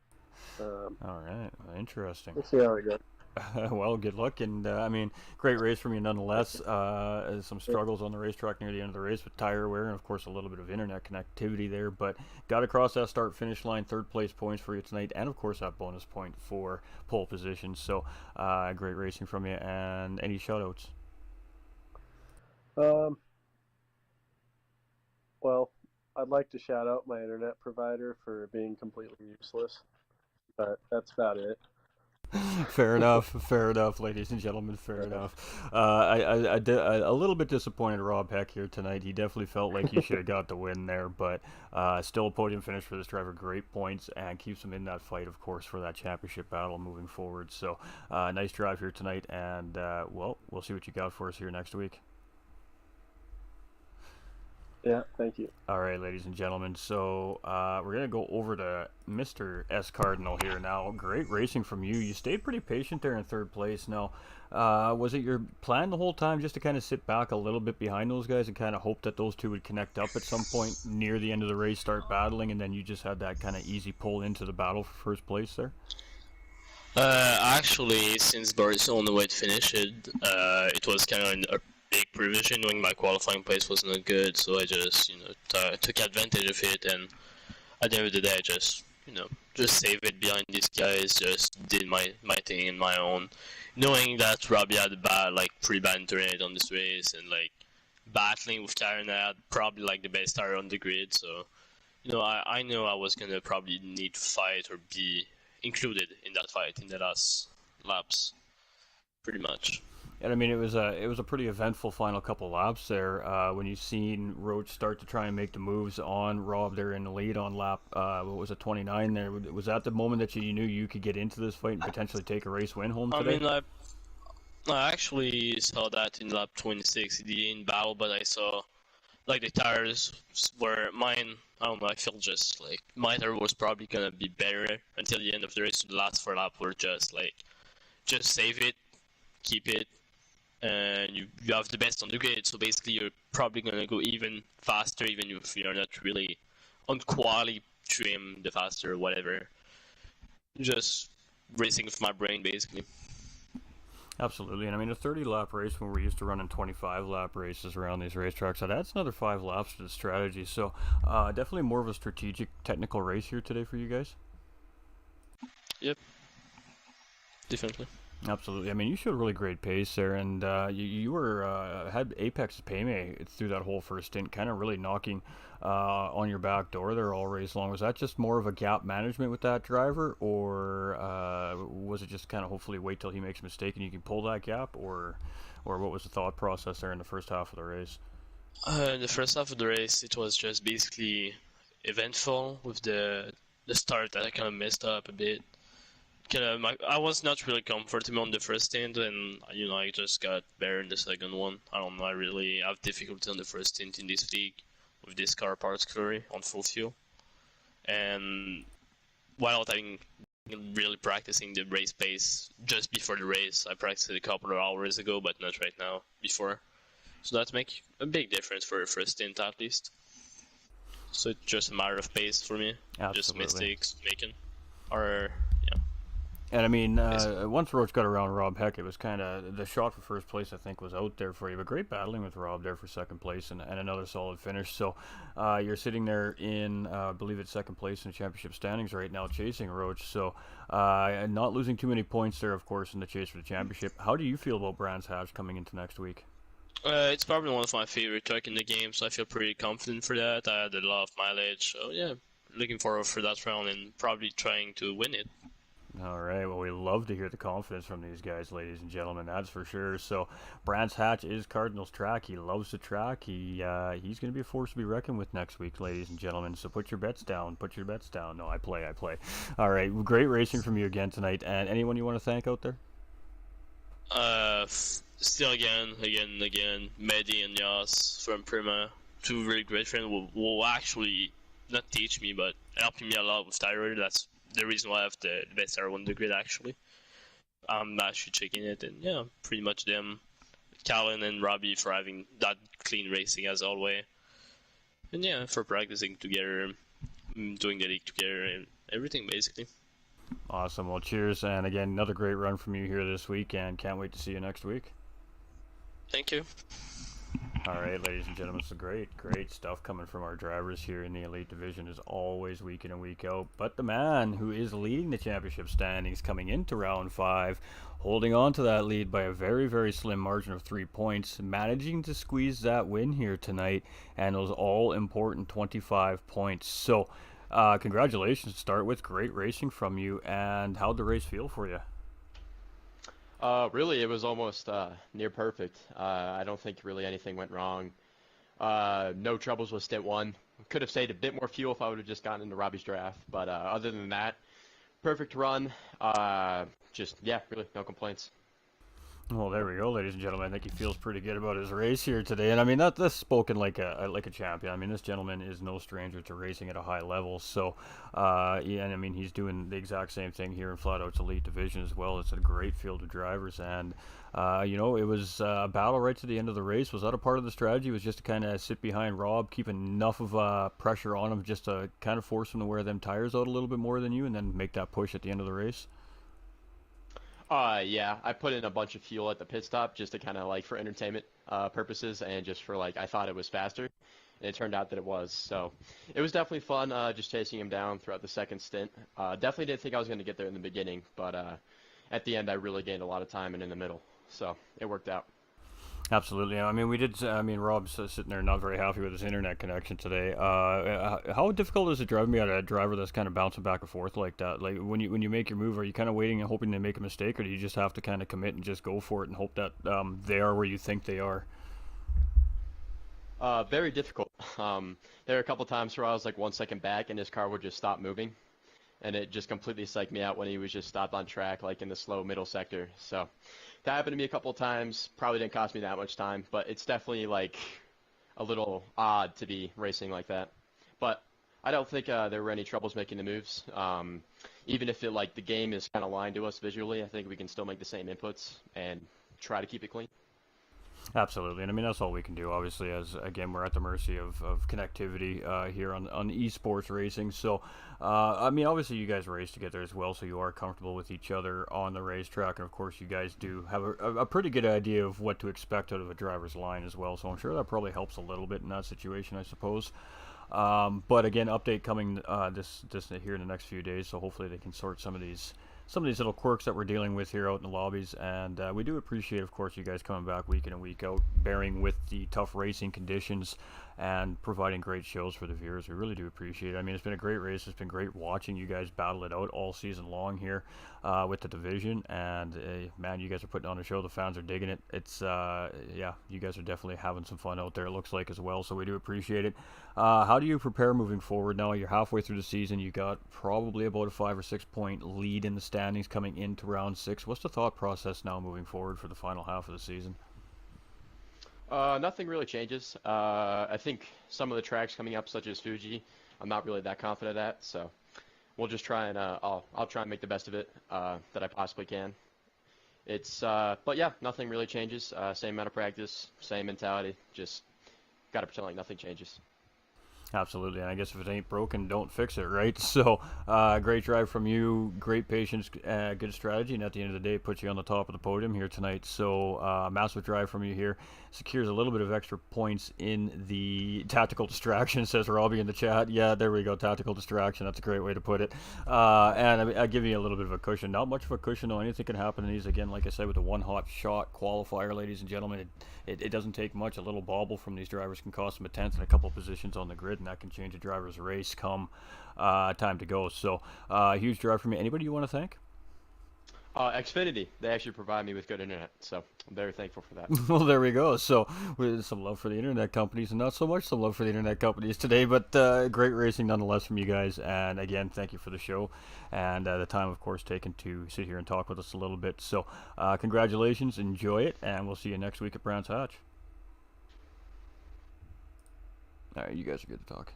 Um, All right, interesting. we'll see how it goes. Well, good luck, and I mean, great race from you nonetheless. Some struggles on the racetrack near the end of the race with tire wear, and of course a little bit of internet connectivity there, but got across that start finish line. Third place points for you tonight, and of course that bonus point for pole position. So, great racing from you. And any shoutouts? Um, well, I'd like to shout out my internet provider for being completely useless, but that's about it. Fair enough, ladies and gentlemen. Fair enough. A little bit disappointed Rob Heck here tonight. He definitely felt like he should have got the win there, but still a podium finish for this driver. Great points and keeps him in that fight, of course, for that championship battle moving forward. So nice drive here tonight, and well, we'll see what you got for us here next week. Yeah, thank you. All right, ladies and gentlemen. So we're gonna go over to Mr. S Cardinal here now. Great racing from you. You stayed pretty patient there in third place. Now, was it your plan the whole time just to kind of sit back a little bit behind those guys and kind of hope that those two would connect up at some point near the end of the race, start battling, and then you just had that kind of easy pull into the battle for first place there? Actually, since Boris on the way to finish it, it was kind of a big prevision knowing my qualifying place was not good, so I just, took advantage of it, and at the end of the day, I just, just saved it behind these guys, just did my thing in my own, knowing that Robbie had a bad, pretty bad internet on this race, and, battling with tire, and I had probably, the best tire on the grid, so, I know I was gonna probably need to fight or be included in that fight in the last laps, pretty much. And I mean, it was a pretty eventful final couple laps there when you seen Roach start to try and make the moves on Rob there in the lead on lap what was it 29 there. Was that the moment that you knew you could get into this fight and potentially take a race win home I today? mean, I actually saw that in lap 26 in battle, but I saw the tires were mine. I don't know. I feel just like my tire was probably gonna be better until the end of the race. The last four lap were just just save it, keep it, and you have the best on the grid. So basically, you're probably gonna go even faster, even if you're not really on quality trim the faster or whatever. Just racing with my brain, basically. Absolutely, and I mean a 30 lap race when we're used to running 25 lap races around these racetracks, so that's another 5 laps to the strategy. So definitely more of a strategic, technical race here today for you guys. Yep, definitely. Absolutely. I mean, you showed really great pace there, and you were had Apex Payme through that whole first stint, kind of really knocking on your back door there all race long. Was that just more of a gap management with that driver, or was it just kind of hopefully wait till he makes a mistake and you can pull that gap, or what was the thought process there in the first half of the race? In the first half of the race, it was just basically eventful with the start that I kind of messed up a bit. I was not really comfortable on the first stint, and I just got better in the second one. I don't know. I really have difficulty on the first stint in this league with this car particularly on full fuel, and while having really practicing the race pace just before the race, I practiced it a couple of hours ago, but not right now. Before, so that makes a big difference for the first stint at least. So it's just a matter of pace for me, just Absolutely. mistakes making, or And I mean, once Roach got around Rob Heck, it was kind of the shot for first place. I think was out there for you, but great battling with Rob there for second place and another solid finish. So you're sitting there in, I believe it's second place in the championship standings right now, chasing Roach. So not losing too many points there, of course, in the chase for the championship. How do you feel about Brands Hatch coming into next week? It's probably one of my favorite truck in the game, so I feel pretty confident for that. I had a lot of mileage, so yeah, looking forward for that round and probably trying to win it. All right. Well, we love to hear the confidence from these guys, ladies and gentlemen. That's for sure. So, Brands Hatch is Cardinals track. He loves the track. He's going to be a force to be reckoned with next week, ladies and gentlemen. So put your bets down. Put your bets down. No, I play. I play. All right. Great racing from you again tonight. And anyone you want to thank out there? Still again, Mehdi and Yas from Prima, two really great friends will actually not teach me, but helping me a lot with thyroid. That's the reason why I have the best thyroid on the grid actually. I'm actually checking it, and yeah, pretty much them, Calvin and Robbie for having that clean racing as always, and yeah, for practicing together, doing the league together, and everything basically. Awesome. Well, cheers, and again, another great run from you here this week, and can't wait to see you next week. Thank you. All right, ladies and gentlemen, so great stuff coming from our drivers here in the Elite Division as always, week in and week out. But the man who is leading the championship standings coming into round 5, holding on to that lead by a very slim margin of 3 points, managing to squeeze that win here tonight, and those all-important 25 points. So, congratulations to start with. Great racing from you, and how'd the race feel for you? Really, it was almost near perfect. I don't think really anything went wrong. No troubles with stint one. Could have saved a bit more fuel if I would have just gotten into Robbie's draft, but other than that, perfect run. Just yeah, really no complaints. Well, there we go, ladies and gentlemen. I think he feels pretty good about his race here today, and I mean that's spoken like a champion. I mean, this gentleman is no stranger to racing at a high level. So, yeah, and I mean he's doing the exact same thing here in Flat Out's Elite Division as well. It's a great field of drivers, and it was a battle right to the end of the race. Was that a part of the strategy? Was just to kind of sit behind Rob, keep enough of pressure on him, just to kind of force him to wear them tires out a little bit more than you, and then make that push at the end of the race? Yeah, I put in a bunch of fuel at the pit stop just to kind of like for entertainment purposes and just for like I thought it was faster, and it turned out that it was. So it was definitely fun just chasing him down throughout the second stint. Definitely didn't think I was going to get there in the beginning, but at the end I really gained a lot of time and in the middle, so it worked out. Absolutely. I mean, we did. I mean, Rob's sitting there not very happy with his internet connection today. How difficult is it driving me out a driver that's kind of bouncing back and forth like that? Like when you make your move, are you kind of waiting and hoping to make a mistake, or do you just have to kind of commit and just go for it and hope that they are where you think they are? Very difficult. There are a couple times where I was like 1 second back and his car would just stop moving, and it just completely psyched me out when he was just stopped on track, like in the slow middle sector. So that happened to me a couple of times. Probably didn't cost me that much time, but it's definitely like a little odd to be racing like that. But I don't think there were any troubles making the moves. Even if it like the game is kind of lying to us visually, I think we can still make the same inputs and try to keep it clean. Absolutely, and I mean that's all we can do. Obviously, as again we're at the mercy of connectivity here on esports racing. So, I mean obviously you guys race together as well, so you are comfortable with each other on the racetrack, and of course you guys do have a pretty good idea of what to expect out of a driver's line as well. So I'm sure that probably helps a little bit in that situation, I suppose. But again, update coming this here in the next few days. So hopefully they can sort some of these little quirks that we're dealing with here out in the lobbies, and we do appreciate, of course, you guys coming back week in and week out, bearing with the tough racing conditions and providing great shows for the viewers. We really do appreciate it. I mean, it's been a great race. It's been great watching you guys battle it out all season long here with the division, and man, you guys are putting on a show. The fans are digging it. It's yeah, you guys are definitely having some fun out there, it looks like, as well, so we do appreciate it. How do you prepare moving forward now? You're halfway through the season. You got probably about a 5 or 6 point lead in the standings coming into round 6. What's the thought process now moving forward for the final half of the season? Nothing really changes. I think some of the tracks coming up, such as Fuji, I'm not really that confident at. So we'll just try and I'll try and make the best of it that I possibly can. But yeah, nothing really changes. Same amount of practice, same mentality. Just gotta pretend like nothing changes. Absolutely, and I guess if it ain't broken, don't fix it, right? So, great drive from you, great patience, good strategy, and at the end of the day, it puts you on the top of the podium here tonight. So, massive drive from you here, secures a little bit of extra points in the tactical distraction, says Robbie in the chat. Yeah, there we go, tactical distraction, that's a great way to put it. And I give you a little bit of a cushion, not much of a cushion, though. Anything can happen in these, again, like I said, with the one hot shot qualifier, ladies and gentlemen, it doesn't take much. A little bobble from these drivers can cost them a tenth and a couple positions on the grid, and that can change a driver's race come time to go. So, huge drive for me. Anybody you want to thank? Xfinity, they actually provide me with good internet, so I'm very thankful for that. Well, there we go. So, with some love for the internet companies, and not so much some love for the internet companies today, but great racing nonetheless from you guys. And again, thank you for the show and the time, of course, taken to sit here and talk with us a little bit. So, congratulations, enjoy it, and we'll see you next week at Brands Hatch. All right, you guys are good to talk.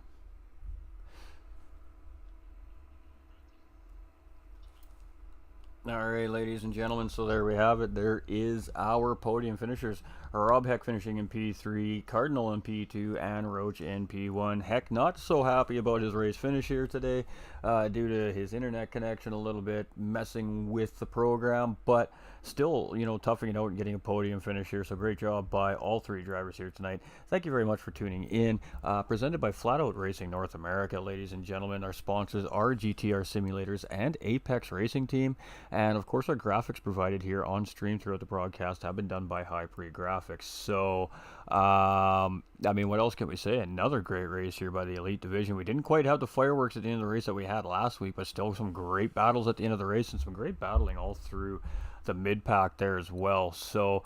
All right, ladies and gentlemen, so there we have it. There is our podium finishers. Rob Heck finishing in P3, Cardinal in P2, and Roach in P1. Heck not so happy about his race finish here today due to his internet connection a little bit messing with the program, but still, toughing it out and getting a podium finish here. So great job by all three drivers here tonight. Thank you very much for tuning in. Presented by Flat Out Racing North America, ladies and gentlemen. Our sponsors are GTR Simulators and Apex Racing Team. And of course, our graphics provided here on stream throughout the broadcast have been done by High Pre Graphics. So, what else can we say? Another great race here by the Elite Division. We didn't quite have the fireworks at the end of the race that we had last week, but still some great battles at the end of the race and some great battling all through the mid-pack there as well. So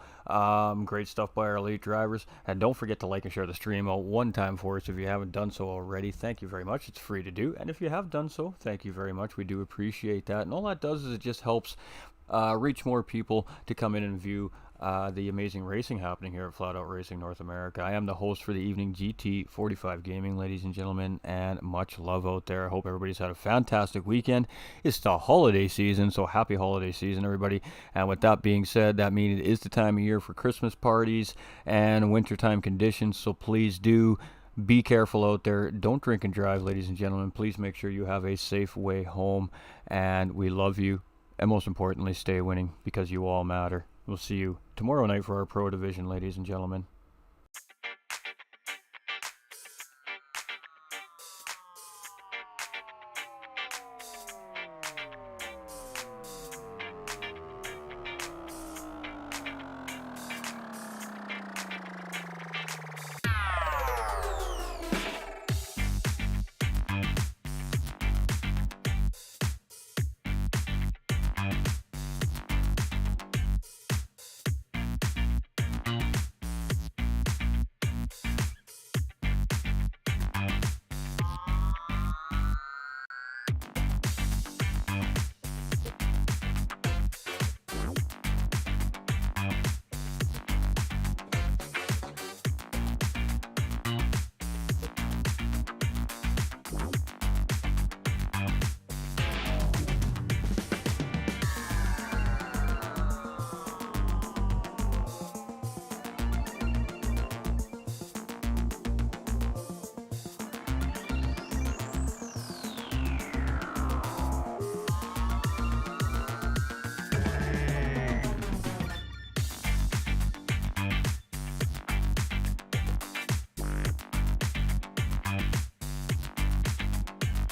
great stuff by our elite drivers, and don't forget to like and share the stream out one time for us if you haven't done so already. Thank you very much. It's free to do, and if you have done so, thank you very much. We do appreciate that, and all that does is it just helps reach more people to come in and view the amazing racing happening here at Flat Out Racing North America. I am the host for the evening, GT45 Gaming, ladies and gentlemen, and much love out there. I hope everybody's had a fantastic weekend. It's the holiday season, so happy holiday season, everybody. And with that being said, that means it is the time of year for Christmas parties and wintertime conditions, so please do be careful out there. Don't drink and drive, ladies and gentlemen. Please make sure you have a safe way home, and we love you. And most importantly, stay winning because you all matter. We'll see you tomorrow night for our Pro Division, ladies and gentlemen.